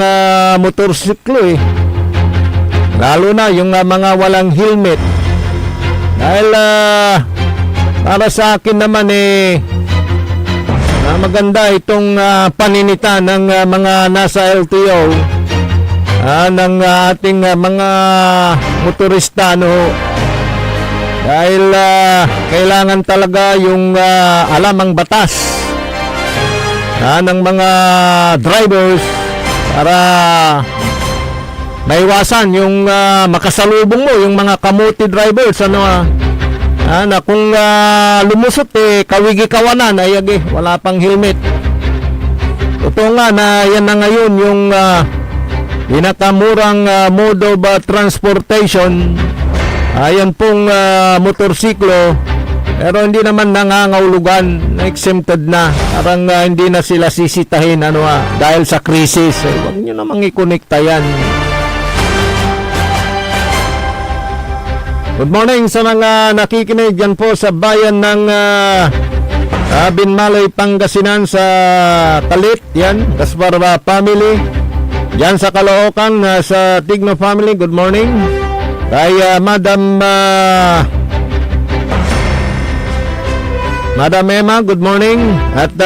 motorsiklo lalo na yung mga walang helmet. Dahil para sa akin naman maganda itong paninita ng mga nasa LTO, ng ating mga motorista, dahil kailangan talaga yung alam ang batas ng mga drivers para maiwasan yung makasalubong mo yung mga kamote drivers, na kung lumusot kawigi kawanan, wala pang helmet. Totoo nga na yan na ngayon yung pinakamurang mode of transportation, ayan pong motorsiklo, pero hindi naman nangangahulugan na exempted na, parang hindi na sila sisitahin dahil sa krisis. Huwag nyo namang i-connecta yan. Good morning sa mga nakikinig dyan po sa bayan ng Binmalay, Pangasinan, sa Talit, yan, Gasbarba family. Dyan sa Caloocan, sa Tigno family, good morning. Kay Madam Emma, good morning. At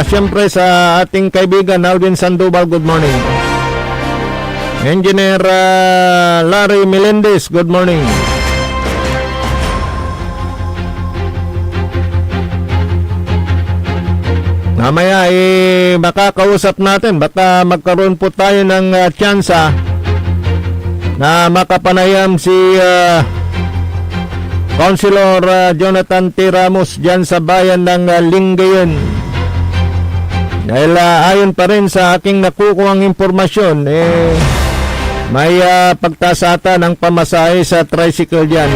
siyempre sa ating kaibigan Alvin Sandoval, good morning. Engineer Larry Melendez, good morning. Mamaya makakausap natin, baka magkaroon po tayo ng tsansa na makapanayam si Councilor Jonathan T. Ramos dyan sa bayan ng Lingayen. Dahil ayon pa rin sa aking nakukuhang impormasyon, may pagtasata ng pamasahe sa tricycle dyan.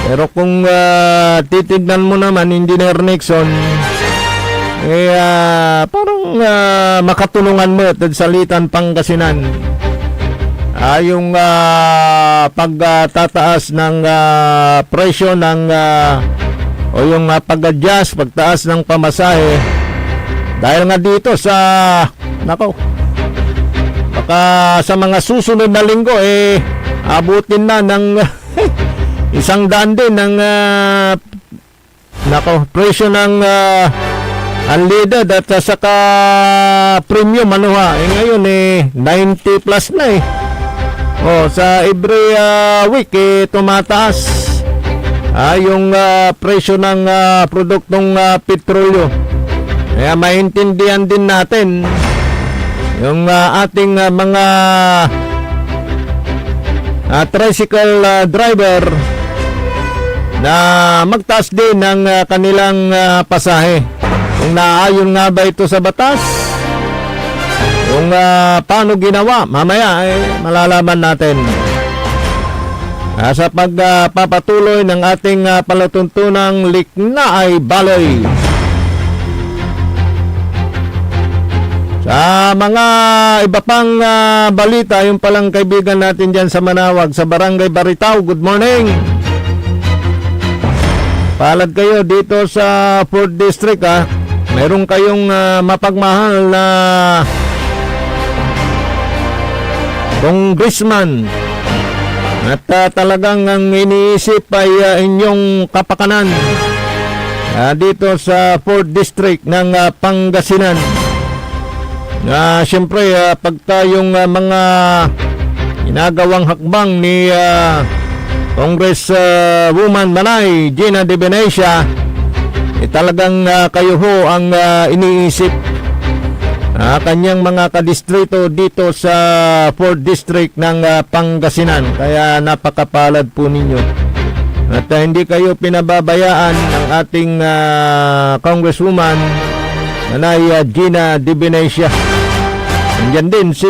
Pero kung titignan mo naman, Engineer Nixon, parang makatulungan mo at salitan Pangasinan. Yung pagtataas ng presyo ng o yung pag-adjust, pagtaas ng pamasahe, dahil nga dito sa baka sa mga susunod na linggo abutin na ng 100 din ng presyo ng unleaded at saka premium ano ha. Ngayon 90 plus na sa every week tumataas yung presyo ng produktong petrolyo. Kaya maintindihan din natin yung ating mga tricycle driver na magtaas din ng kanilang pasahe. Kung naayon nga ba ito sa batas, kung paano ginawa, mamaya malalaman natin. Sa pagpapatuloy ng ating palatuntunang Liknaay Balay. Sa mga iba pang balita, yung palang kaibigan natin dyan sa Manawag, sa Barangay Baritaw, good morning. Palad kayo dito sa 4th District Meron kayong mapagmahal na congressman at talagang ang iniisip ay inyong kapakanan dito sa 4th District ng Pangasinan. Siyempre pagka yung mga ginagawang hakbang ni Congresswoman Manay Gina De Venecia, talagang kayo ho ang iniisip kanyang mga kadistrito dito sa 4th District ng Pangasinan. Kaya napakapalad po ninyo at hindi kayo pinababayaan ng ating Congresswoman Manay Gina De Venecia. Nandiyan din si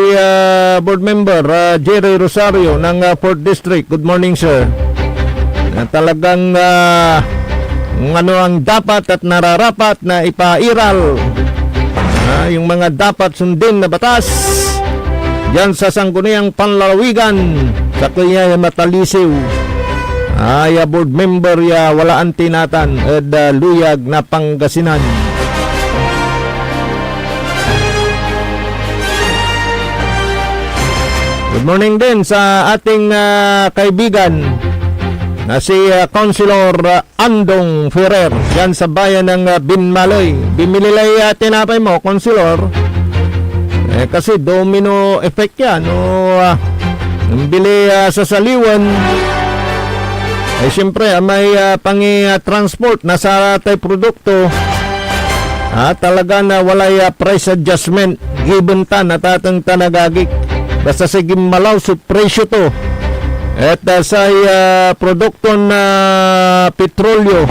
board member Jerry Rosario ng 4th District. Good morning, sir. Talagang ano ang dapat at nararapat na ipairal, yung mga dapat sundin na batas diyan sa sangguniang panlalawigan sa kaya Matalisiw. Board member Walaan Tinatan at Luyag na Pangasinan. Good morning din sa ating kaibigan na si Councilor Andong Ferrer dyan sa bayan ng Binmaloy. Bimililay tinapay mo, Councilor. Kasi domino effect yan. Bili sa saliwan. Siyempre, may pangi-transport na sa atay produkto. Talaga na walay price adjustment. Given tan at atang tanagagik. Basta sige malaw sa presyo to. At sa produkto na petrolyo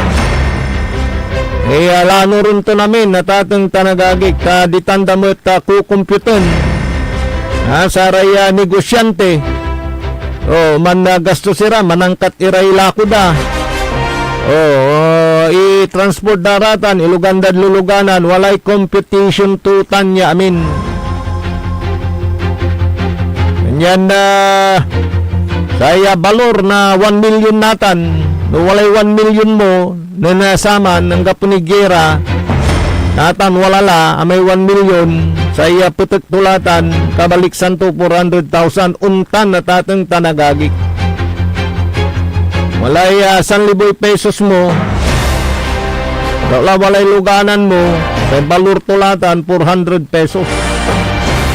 lano rin to namin at atang tanagagik ditanda mo at kukumpyuton sa raya negosyante man gasto sira manangkat iray lakuda i-transport daratan ilugandad luluganan walay competition to tanya amin. Yan saya balor na 1 million natan no walay 1 million mo na nasaman ng kapunigera natan walala may 1 million saya putek tulatan kabalik santo 400,000 untan na tatang tanagagik walay 1,000 pesos mo walay luganan mo may balor tulatan 400 pesos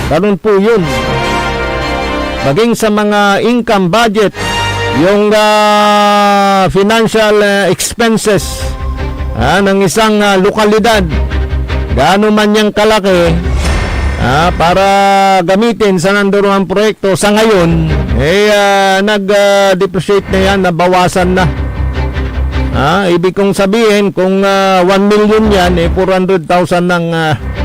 ganun po yun. Maging sa mga income budget, yung financial expenses ng isang lokalidad, gaano man niyang kalaki para gamitin sa nandoong proyekto sa ngayon, nag-depreciate na yan, nabawasan na. Ibig kong sabihin, kung 1 million yan, 400,000 ng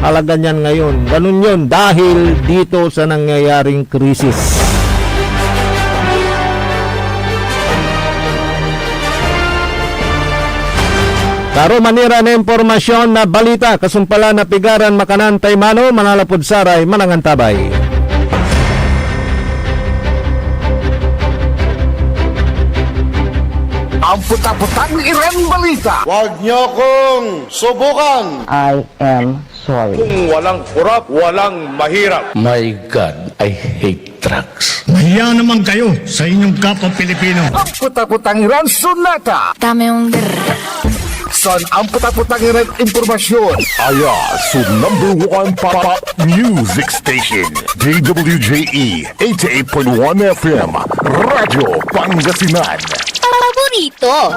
halaga niyan ngayon. Ganun yun, dahil dito sa nangyayaring krisis. Karo manira na impormasyon na balita, kasumpala na pigaran makanan taymano, manalapod saray, manangantabay. Ang puta-putang irang balita. Huwag niyo kong subukan. I am sorry. Kung walang kurap, walang mahirap. My God, I hate drugs. Mahiya naman kayo sa inyong kapwa Pilipino. Ang puta-putang irang sunata. Dame un Buksan ang putat-putang impormasyon. Aya sa number 1 pop music station. DWJE 88.1 FM. Radyo Pangasinan. Paborito.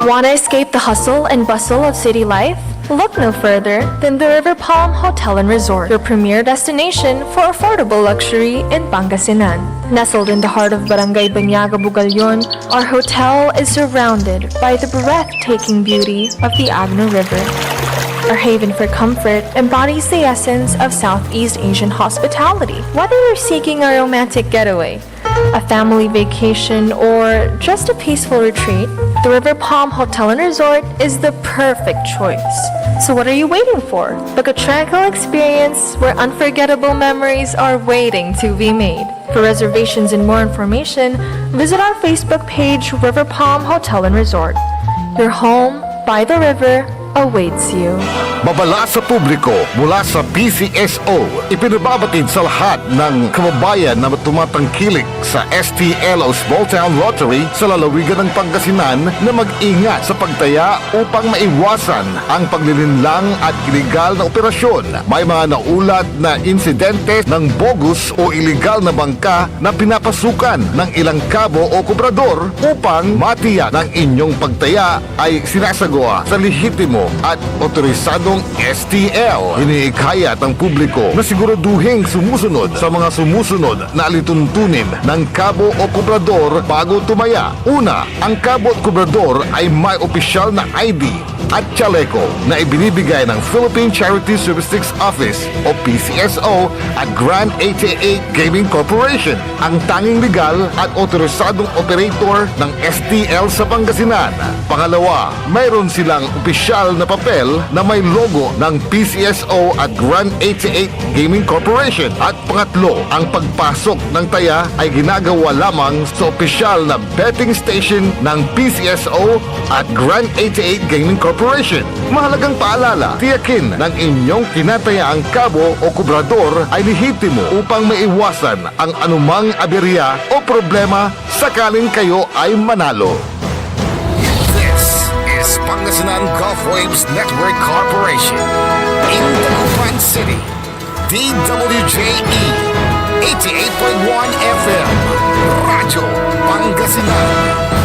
Want to escape the hustle and bustle of city life? Look no further than the River Palm Hotel and Resort, your premier destination for affordable luxury in Pangasinan. Nestled in the heart of Barangay Banyaga, Bugalyon, our hotel is surrounded by the breathtaking beauty of the Agno River. Our haven for comfort embodies the essence of Southeast Asian hospitality. Whether you're seeking a romantic getaway, a family vacation, or just a peaceful retreat, the River Palm Hotel and Resort is the perfect choice. So what are you waiting for? Book a tranquil experience where unforgettable memories are waiting to be made. For reservations and more information, visit our Facebook page, River Palm Hotel and Resort. Your home by the river awaits you. Babala sa publiko mula sa PCSO. Ipinababatid sa lahat ng kababayan na tumatangkilik sa STL o Small Town Lottery sa lalawigan ng Pangasinan na mag-ingat sa pagtaya upang maiwasan ang paglilinlang at iligal na operasyon. May mga naulat na insidente ng bogus o iligal na bangka na pinapasukan ng ilang kabo o kubrador upang matiyak ng inyong pagtaya ay sinasagawa sa lehitimo at otorisadong STL. Iniikayat ang publiko na siguraduhin sumusunod sa mga sumusunod na alituntunin ng kabo o kubrador bago tumaya. Una, ang kabo at kubrador ay may opisyal na ID at chaleco na ibinibigay ng Philippine Charity Statistics Office o PCSO at Grand 88 Gaming Corporation, ang tanging legal at otorisadong operator ng STL sa Pangasinan. Pangalawa, mayroon silang opisyal na papel na may logo ng PCSO at Grand 88 Gaming Corporation. At pangatlo, ang pagpasok ng taya ay ginagawa lamang sa opisyal na betting station ng PCSO at Grand 88 Gaming Corporation. Mahalagang paalala, tiyakin ng inyong tinatayaang kabo o kubrador ay lehitimo upang maiwasan ang anumang aberya o problema sakaling kayo ay manalo. This is Pangasinan Gulf Waves Network Corporation. In Dagupan City, DWJE 88.1 FM. Radyo Pangasinan.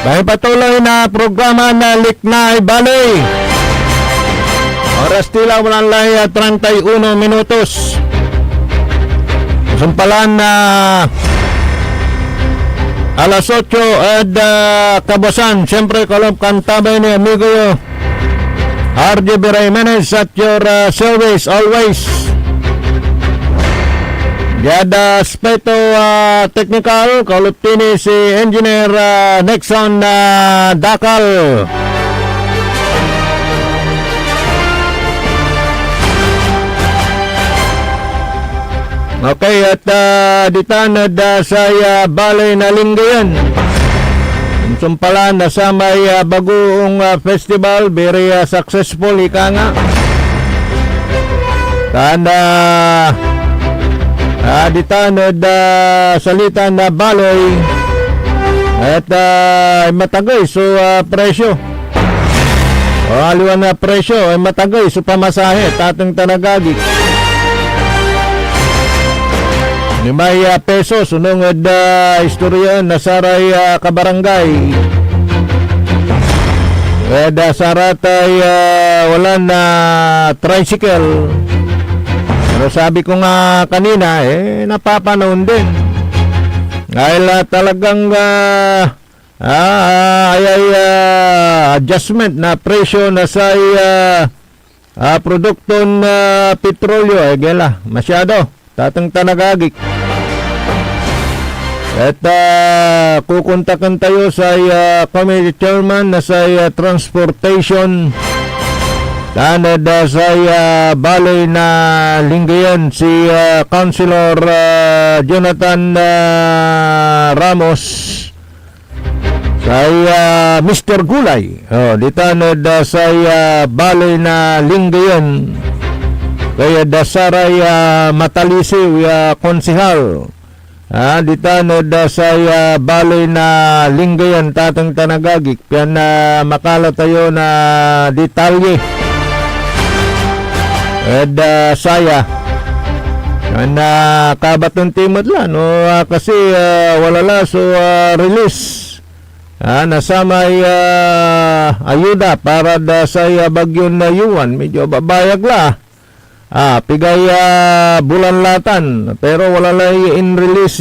May patuloy na programa na Liknay Balay. Oras tila walang 31 minutos. Sumpalan na alas 8 at kabasan. Siyempre kalop kantabay ni amigo RJ Jimenez at your service always. Yada Speto Technical, kaluptini si Engineer Nexon Dakal. Okay, at ditanad sa balay na linggayan. Sumpalan na sa may bagoong festival, very successful, ika nga. Tanda ditanod salita na baloy at matagay so presyo aliwan na presyo ay matagay so pamasahe tatang tanagagi ni may peso sunungod istorya na saray kabarangay saratay wala na tricycle. Pero sabi ko nga kanina, napapanoon din. Dahil talagang adjustment na presyo na sa produkton petrolyo gela masyado tatang tanagagik. At kukontakan tayo sa committee chairman na sa transportation tanad sa balay na linggayan si Councilor Jonathan Ramos sa Mr. Gulay. Di tanad sa balay na linggayan kaya dasaray matalisiw konsihal. Di tanad sa balay na linggayan tatang tanagagik piyan na makala tayo na detalye. Saya na kabaton timot la no kasi wala la so release nasamay ayuda para sa bagyon na yuan medyo babayag la pigay bulan latan pero wala la in release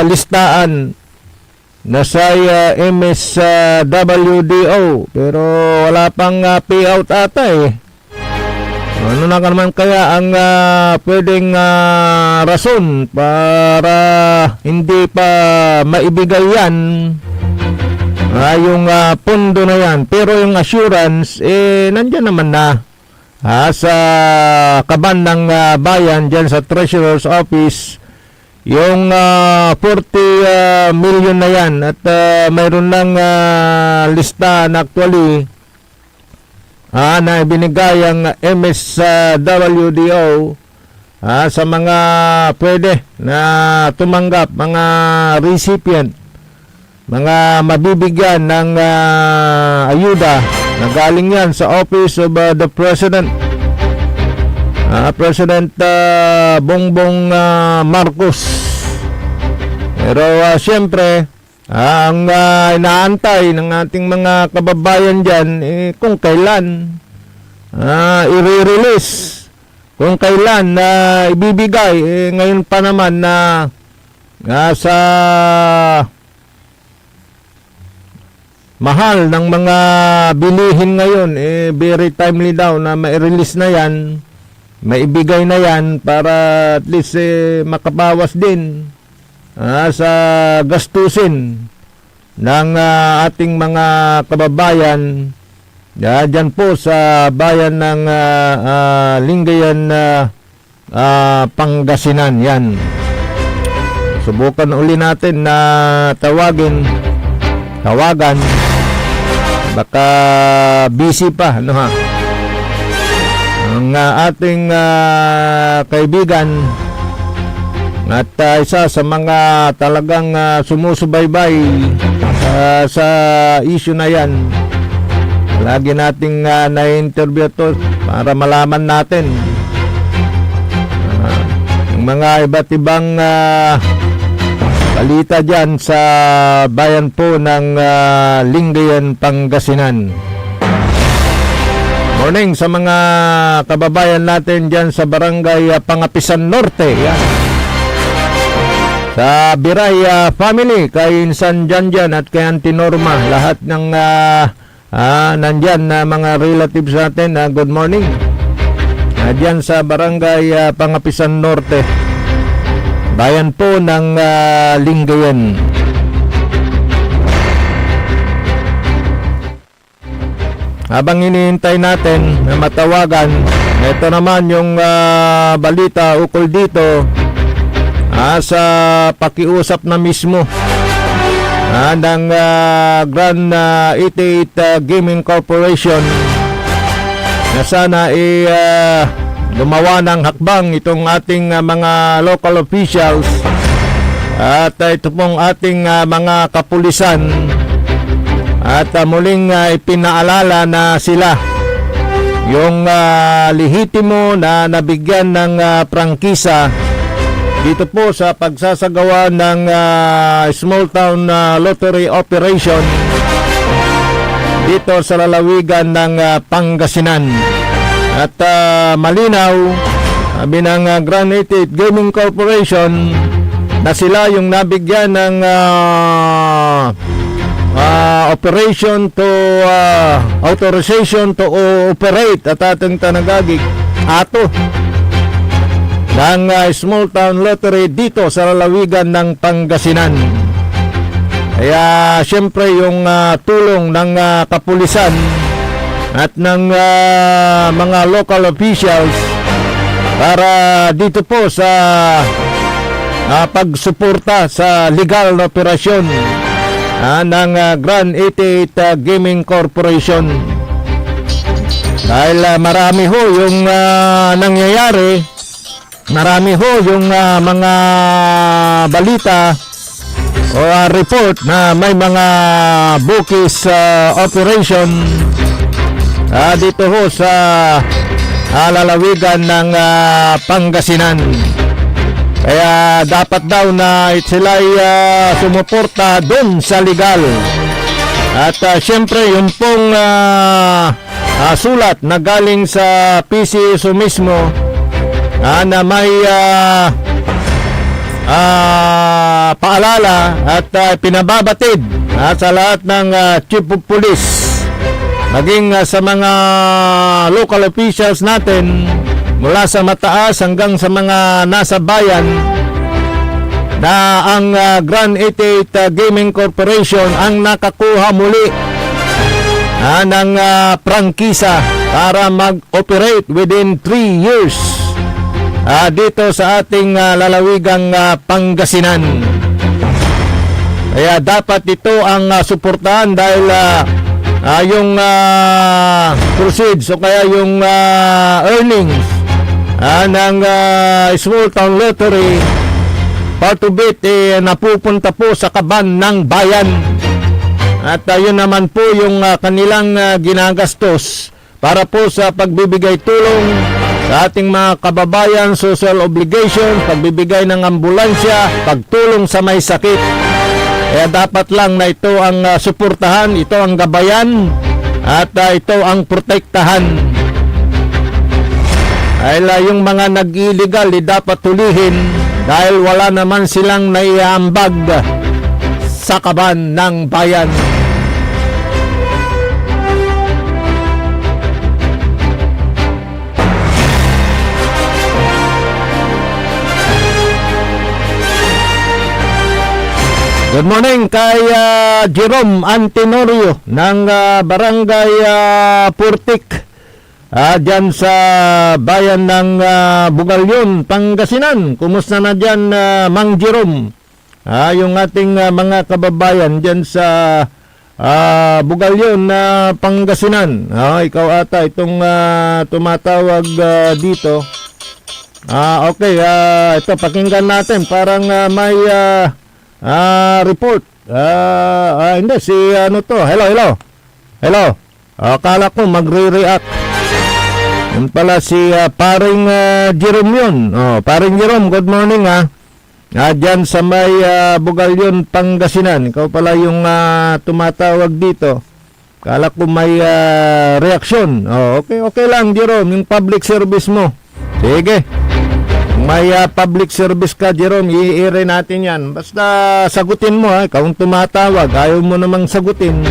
listaan na sa MSWDO pero wala pang payout ata Ano na naman kaya ang pwedeng rason para hindi pa maibigay yan yung pondo na yan. Pero yung assurance, nandyan naman na sa kaban ng bayan dyan sa Treasurer's Office yung 40 million na yan at mayroon ng listahan actually na binigay ang MSWDO sa mga pwede na tumanggap, mga recipient, mga mabibigyan ng ayuda na galing yan sa Office of the President, President Bongbong Marcos. Pero siyempre, ang inaantay ng ating mga kababayan dyan kung kailan i-release, kung kailan ibibigay. Ngayon pa naman na sa mahal ng mga bilihin ngayon very timely daw na ma-release na yan, maibigay na yan para at least makabawas din sa gastusin ng ating mga kababayan dyan po sa bayan ng Lingayen, Pangasinan. Yan. Subukan uli natin na tawagan, baka busy pa ang ating kaibigan at isa sa mga talagang sumusubaybay sa issue na yan. Lagi nating na-interview to para malaman natin yung mga iba't ibang balita dyan sa bayan po ng Lingayen, Pangasinan. Morning sa mga kababayan natin dyan sa Barangay Pangapisan Norte. Yan. Sa Biray family, kay Insan Janjan at kay Auntie Norma, lahat ng nandyan na mga relatives natin, good morning. Dyan sa Barangay Pangapisan Norte, bayan po ng Lingayen. Habang hinihintay natin na matawagan, ito naman yung balita ukol dito sa pakiusap na mismo ng Grand 88 Gaming Corporation na sana gumawa ng hakbang itong ating mga local officials at ito pong ating mga kapulisan at muling ipinaalala na sila yung lehitimo na nabigyan ng prangkisa dito po sa pagsasagawa ng small town lottery operation dito sa lalawigan ng Pangasinan. At malinaw, sabi ng Grand 88 Gaming Corporation na sila yung nabigyan ng operation to authorization to operate at ating tanagagig ato ng small town lottery dito sa lalawigan ng Pangasinan. Kaya siyempre yung tulong ng kapulisan at ng mga local officials para dito po sa pagsuporta sa legal na operasyon ng Grand 88 Gaming Corporation. Dahil marami ho yung nangyayari, marami ho yung mga balita o report na may mga bookies operation dito ho sa lalawigan ng Pangasinan. Kaya dapat daw na sila'y sumuporta doon sa legal. At siyempre yung pong sulat na galing sa PCSO mismo na may paalala at pinababatid sa lahat ng chief of police maging sa mga local officials natin mula sa mataas hanggang sa mga nasa bayan na ang Grand 88 Gaming Corporation ang nakakuha muli ng prangkisa para mag-operate within 3 years dito sa ating lalawigang Pangasinan. Kaya dapat ito ang suportahan dahil yung proceeds o kaya yung earnings ng small town lottery, part of it napupunta po sa kaban ng bayan. At yun naman po yung kanilang ginagastos para po sa pagbibigay tulong sa ating mga kababayan, social obligation, pagbibigay ng ambulansya, pagtulong sa may sakit. Kaya dapat lang na ito ang suportahan, ito ang gabayan, at ito ang protektahan. Dahil yung mga nag-illegal dapat tulihin dahil wala naman silang naiambag sa kaban ng bayan. Good morning kay Jerome Antenorio ng Barangay Purtik dyan sa bayan ng Bugalyon, Pangasinan. Kumusta na dyan, Mang Jerome? Yung ating mga kababayan dyan sa Bugalyon, Pangasinan. Ikaw ata itong tumatawag dito. Okay, ito pakinggan natin. Parang may report. Hindi, si ano to. Hello. Akala ko magre-react. Yan pala si paring Jerome yun. Paring Jerome, good morning dyan sa may Bugalyon, Pangasinan. Ikaw pala yung tumatawag dito. Akala ko may reaksyon. Okay lang Jerome, yung public service mo. Sige. May public service ka, Jerome, i-air natin yan. Basta sagutin mo, ikaw ang tumatawag. Ayaw mo namang sagutin.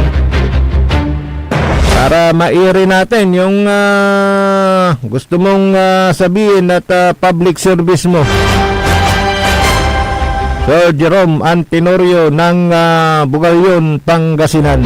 Para ma-air natin yung gusto mong sabihin at public service mo. So, Jerome Antenorio ng Bugalyon, Pangasinan.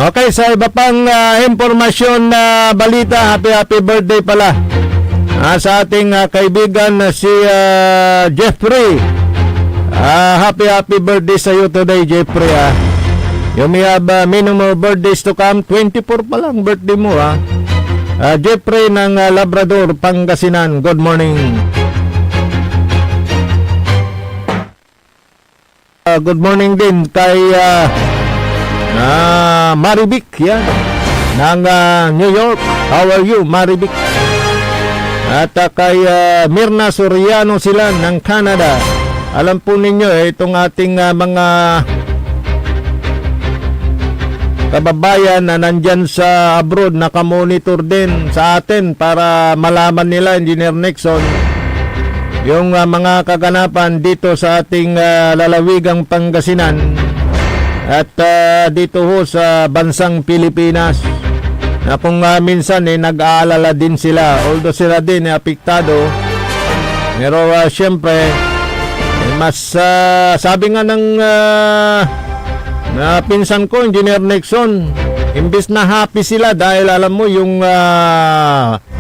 Okay, sa iba pang impormasyon na balita, happy birthday pala sa ating kaibigan na si Jeffrey. Happy birthday sa iyo today, Jeffrey. You may have many more birthdays to come. 24 pa lang birthday mo. Jeffrey ng Labrador, Pangasinan. Good morning. Good morning din kay Marivic, yan. ng New York. How are you, Marivic? At kay Mirna Soriano sila ng Canada. Alam po ninyo, itong ating mga kababayan na nandyan sa abroad, nakamonitor din sa atin para malaman nila, Engineer Nixon, yung mga kaganapan dito sa ating lalawigang Pangasinan at dito ho sa bansang Pilipinas, na kung minsan nag-aalala din sila, although sila din apektado, pero syempre mas sabi nga ng pinsan ko, Engineer Nixon, imbis na happy sila dahil alam mo yung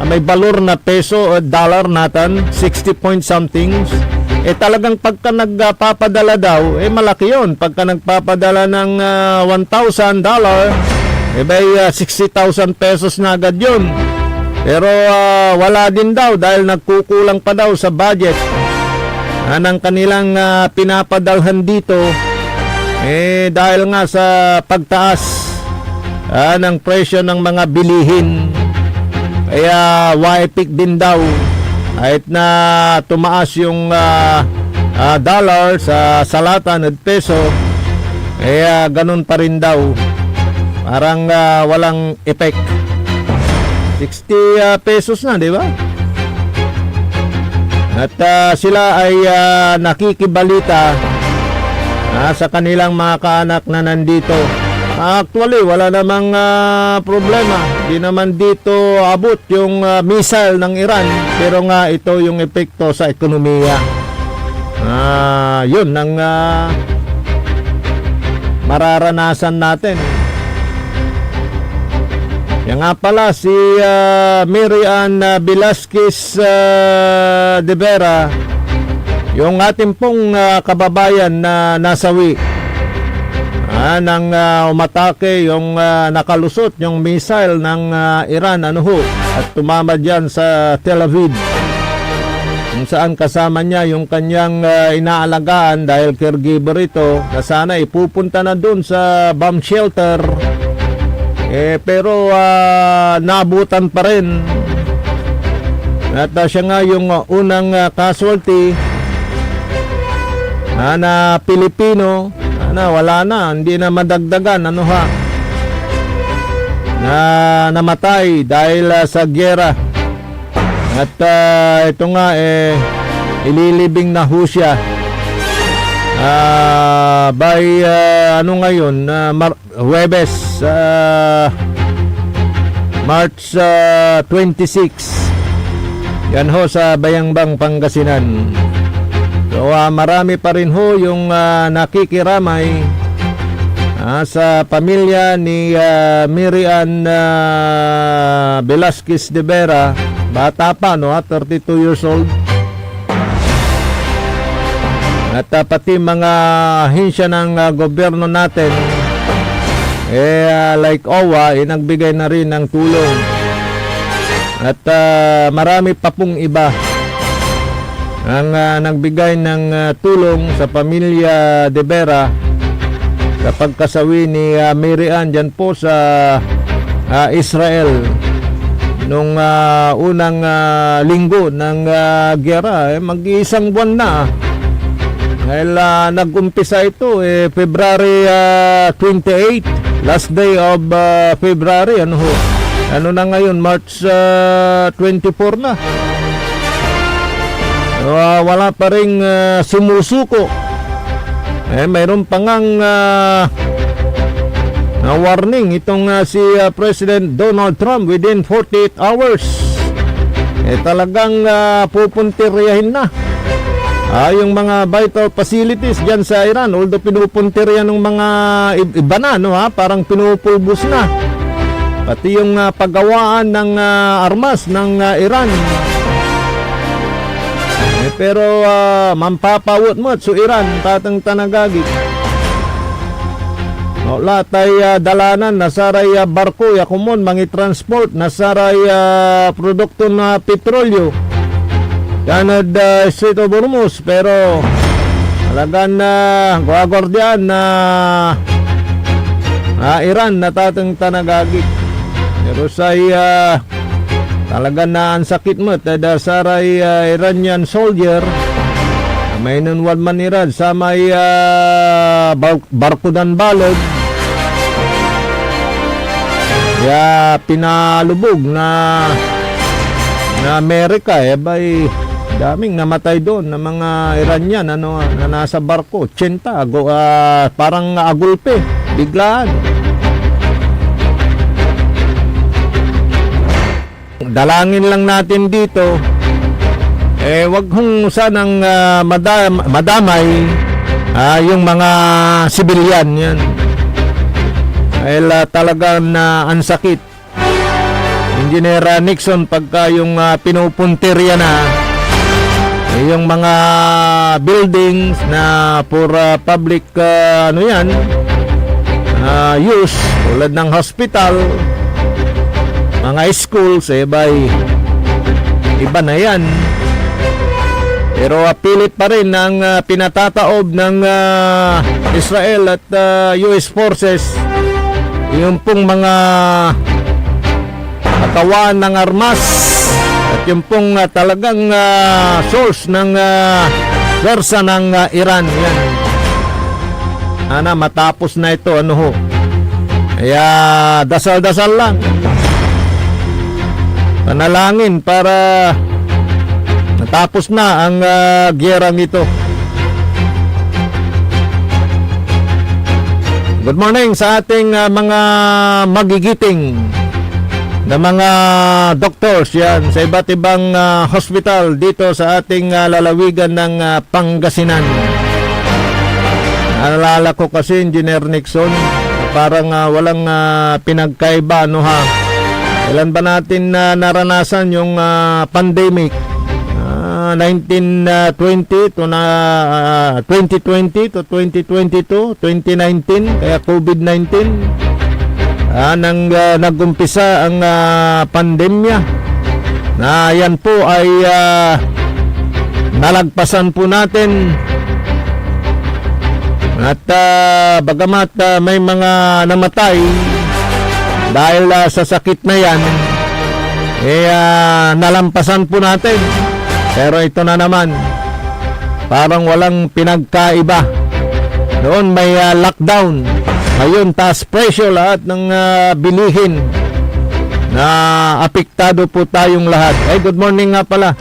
may balor na peso o dollar natin, 60 point something, talagang pagka nagpapadala daw, malaki yun. Pagka nagpapadala ng $1,000, may 60,000 pesos na agad yun. Pero wala din daw dahil nagkukulang pa daw sa budget ng kanilang pinapadalhan dito, dahil nga sa pagtaas ng presyo ng mga bilihin. Kaya waipik din daw kahit na tumaas yung dollar sa salatan at peso, ganun pa rin daw, parang walang effect. 60 pesos na, di ba? At sila ay nakikibalita sa kanilang mga kaanak na nandito. Actually, wala namang problema. Di naman dito abot yung missile ng Iran. Pero nga ito yung epekto sa ekonomiya. Yun ang mararanasan natin. Yan nga pala si Mary Ann Velasquez de Vera, yung ating pong kababayan na nasawi nang umatake yung nakalusot yung missile ng Iran at tumama dyan sa Tel Aviv, kung saan kasama niya yung kanyang inaalagaan dahil caregiver ito, na sana ipupunta na dun sa bomb shelter, pero naabutan pa rin. At siya nga yung unang casualty na Pilipino na wala na, hindi na madagdagan na namatay dahil sa gyera. At ito nga ililibing na ho siya by ngayon, Huwebes, March 26, yan ho sa Bayangbang, Pangasinan. So marami pa rin ho yung nakikiramay sa pamilya ni Mary Ann Velasquez de Vera. Bata pa, 32 years old. At pati mga ahensya ng gobyerno natin, like OWA, nagbigay na rin ng tulong. At marami pa pong iba ang nagbigay ng tulong sa pamilya de Vera sa pagkasawi ni Mary Ann dyan po sa Israel nung unang linggo ng gyera. Mag-iisang buwan na dahil nag-umpisa ito February 28, last day of February. Ano na ngayon, March 24 na. Wala pa ring sumusuko. Mayroon pa ngang warning itong si President Donald Trump within 48 hours. Talagang pupuntiryahin na yung mga vital facilities dyan sa Iran. Although pinupuntirya ng mga iba na, parang pinupulbos na. Pati yung paggawaan ng armas ng Iran. Pero mampapawot mo at su Iran tatang tanagagi. Lahat ay dalanan, nasaray barko, yakumon, mangi transport, nasaray produkto na petrolyo. Yan Strait of Hormuz, pero talagang guagordiyan na Iran na tatang tanagagi. Pero sa talaga na ang sakit mo tada saray Iranian soldier may nunwad manirad sa may Barkudan Balod ya pinalubog na Amerika bay daming namatay doon na mga Iranian na nasa barko 80 parang agulpe biglaan. Dalangin lang natin dito wag hong sanang madamay yung mga sibilyan yan. Dahil talagang ang sakit. Engineer Nixon pagka yung pinupuntirya na yung mga buildings na for public use tulad ng hospital, mga schools iba na yan. Pero pilit pa rin ang pinatataob ng Israel at US forces yung pong mga katawan ng armas at yung pong talagang source ng pwersa ng Iran. Yan. Matapos na ito, kaya dasal-dasal lang. Panalangin para natapos na ang gyerang ito. Good morning sa ating mga magigiting na mga doctors yan sa iba't ibang hospital dito sa ating lalawigan ng Pangasinan. Naalala ko kasi Engineer Nixon, parang walang pinagkaiba Kailan ba natin naranasan yung pandemic? 1920 to 2020 to 2022, 2019 kaya COVID-19 nang nagumpisa ang pandemya na yan po ay nalagpasan po natin at bagamat may mga namatay dahil sa sakit na yan nalampasan po natin. Pero ito na naman, parang walang pinagkaiba. Noon may lockdown. Ngayon, taas presyo lahat ng bilihin na apektado po tayong lahat. Good morning nga pala.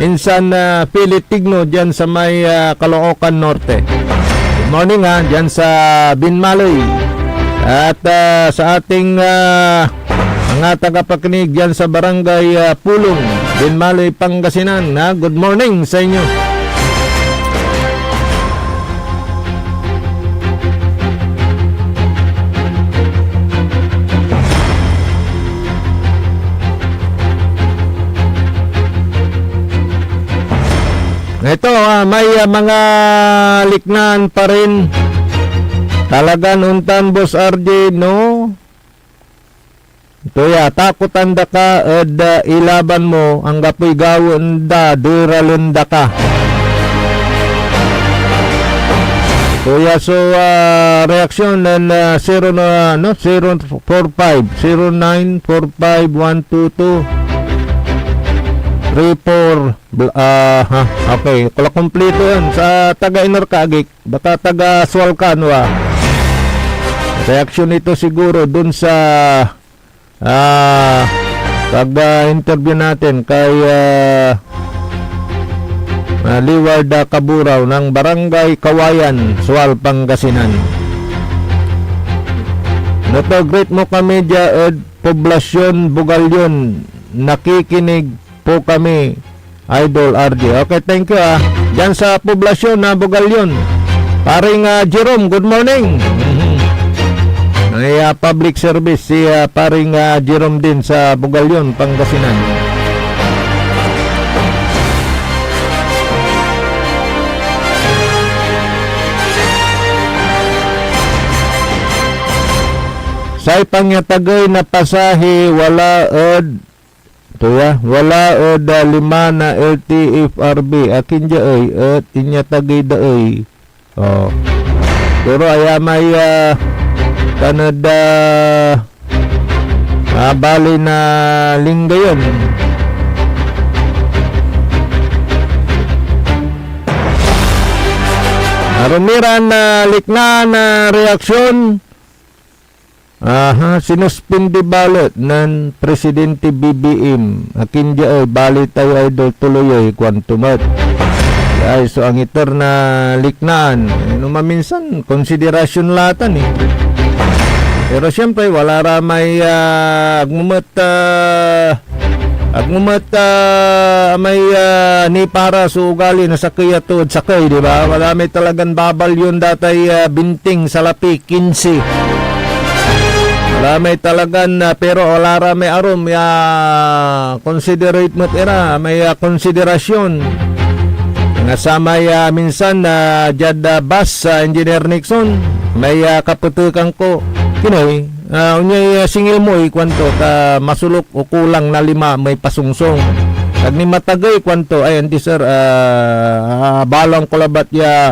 Insan Philip Tigno dyan sa may Caloocan Norte. Good morning dyan sa Binmaloy. At sa ating mga tagapakinig dyan sa Barangay Pulong, Binmaloy, Pangasinan. Good morning sa inyo. Ito, may mga liknan pa rin. Talaga nuntan, Boss RJ, no? Ito takutan da ka ilaban mo ang gapoy gawon da duralunda ka. Ito so reaksyon ng 045 0945 122 34 okay, kula kompleto yan sa taga Inorkagik, baka taga Sualcanwa. Reaksyon ito siguro dun sa pag-interview natin kay Liward Kaburaw ng Barangay Kawayan, Sual, Pangasinan. Nato great mo kami dyan, Poblasyon Bugalyon, nakikinig po kami, Idol RJ. Okay, thank you dyan sa Poblasyon na Bugalyon. Paring Jerome, good morning. May public service si paring Jerome din sa Bugalyon, Pangasinan. Sa pangyatagay na pasahe wala wala lima na LTFRB akin jaay at inyatagay daay. Pero ay may Canada Bali na linggo yun. Rumiran na likna na reaksyon. Sinuspindi balot ng Presidente BBM. Akin di ay bali tayo ay tuloy ay kwantumat. Ay, so ang itor na liknaan, maminsan konsiderasyon latan eh. Pero siyempre wala ra may may ni para sa ugali na sakay at tuod sakay, di ba? Wala may talagang babal yun datay binting salapi 15. Wala may talagang pero wala ra may arom considerate mat era may konsiderasyon. Nasamay minsan Jad Bas Engineer Nixon may kaputukan ko kinoy unyay singil mo kwanto ta masulok o kulang na 5 may pasungsong pag ni matagay kwanto ay hindi sir balong kulabat ya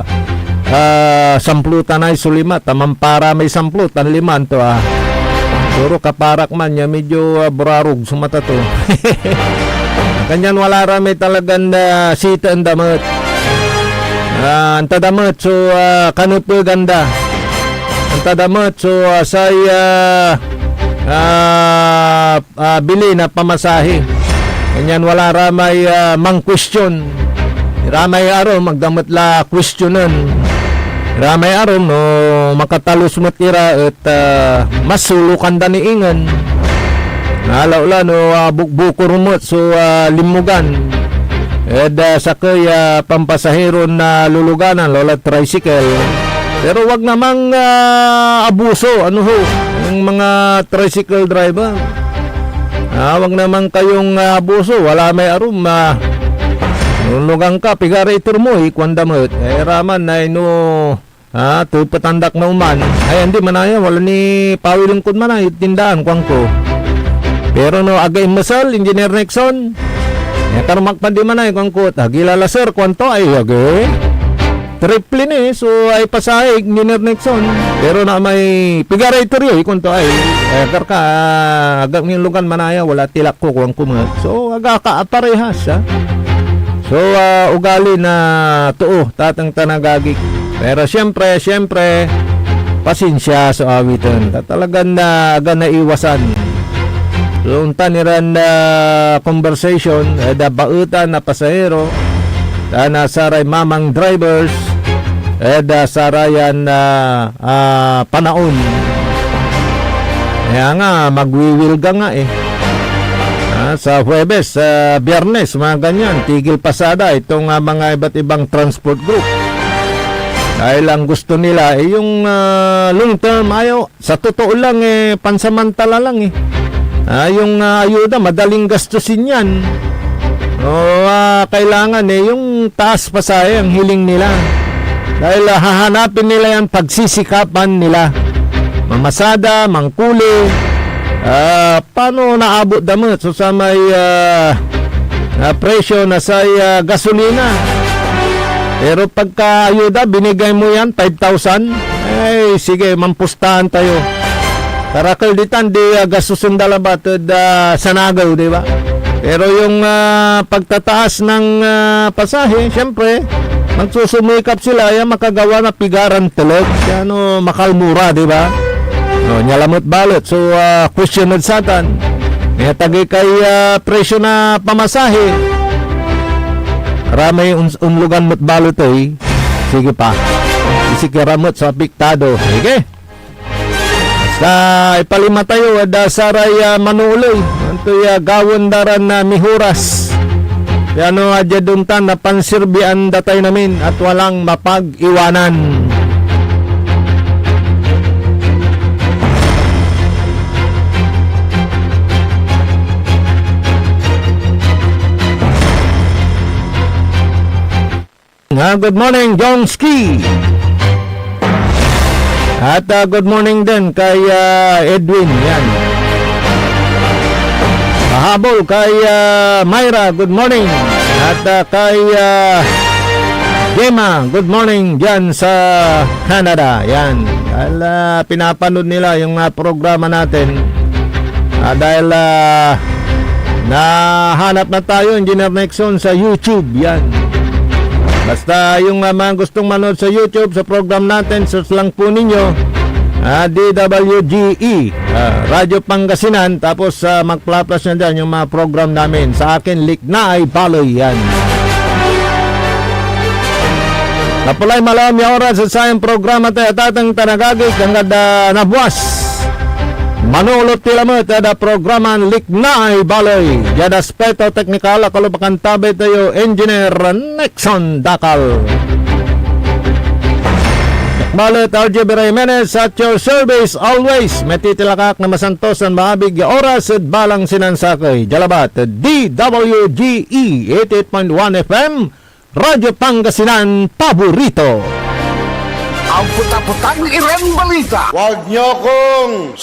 samplutan ay sulima tamang para may samplutan 5 to puro kaparak man ya medyo burarog sumata to kanyan wala ra may talagang sita ang damat antadamat so kanupo ganda antadamat so saya bili na pamasahe kanyan wala ramay mang question ramay aron magdamot la questionan ramay aron no makatalos matira at masulukan da ni ingan nalaula no bukburumot so limugan sakay pampasahero na luluganan lola tricycle pero wag namang abuso ano ho yung mga tricycle driver wag naman kayong abuso wala may arum lulugang ka pigarator mo kwandamot raman na no tupatandak na uman ay hindi manaya wala ni pawilingkod man ay tindaan kwang ko pero no agay masal Engineer Nixon karmak pa di man ay kwang ko gilala sir kwanto ay agay triple ni so ay pasahig Engineer Nixon pero na may pigarator yun kwanto ay karka agag ng lugan manaya wala tilak ko kwang kumat so aga ka aparehas so ugali na tuo tatang tanagagik pero siyempre pasensya sa awitan talagang na aga naiwasan so unta niran na conversation da bautan na pasahero da nasaray mamang drivers da sarayan na panaon kaya nga magwiwilga nga sa Huwebes, Biyernes, mga ganyan, tigil pasada itong mga iba't ibang transport group. Dahil ang gusto nila yung long term ayaw. Sa totoo lang pansamantala lang yung ayuda madaling gastusin yan. Kailangan yung taas pasahe ang hiling nila. Dahil hahanapin nila yan pagsisikapan nila. Mamasada, mangkuli. Paano naabot damot so sa may presyo na sa gasolina pero pagka ayuda binigay mo yan 5,000 ay sige mampustahan tayo karakal ditan di gasusin dalabat sanagaw di ba pero yung pagtataas ng pasahe syempre magsusumikap sila makagawa na pigaran tulog ano makalmura di ba nyalamot balot so question od satan tagay kay presyo na pamasahe ramay unlugan mot balot sige pa isikiramot sa piktado sige basta ipalima tayo saray manuloy antoy gawon daran na mihuras ano adjaduntan na pansirbian datay namin at walang mapag-iwanan. Good morning, Jongski. At good morning din kay Edwin. Yan. Pahabol kay Myra. Good morning. At kay Gemma. Good morning dyan sa Canada. Yan. Dahil pinapanood nila yung programa natin. Dahil nahanap na tayo, Engineer Nexon, sa YouTube. Yan. Basta yung mga gustong manood sa YouTube, sa program natin, search lang po ninyo DWGE, Radyo Pangasinan. Tapos mag-plus na dyan yung mga program namin. Sa akin, Liknaay Baloy. Yan. Napulay malam yung oras sa sayang programa tayo tatang tanagagig hanggang nabuwas. Manulot tila mo tada programan Liknaay Baloy. Yada aspeto teknikal ako pakantabay tayo Engineer Nexon Dakal. Balot RJ Jimenez at your service always. Metitilakak na masantosan maabig yung oras at balang sinansakay. Jalabat DWGE 88.1 FM Radyo Pangasinan Paborito. Ang puta-putang irang balita. Huwag niyo kong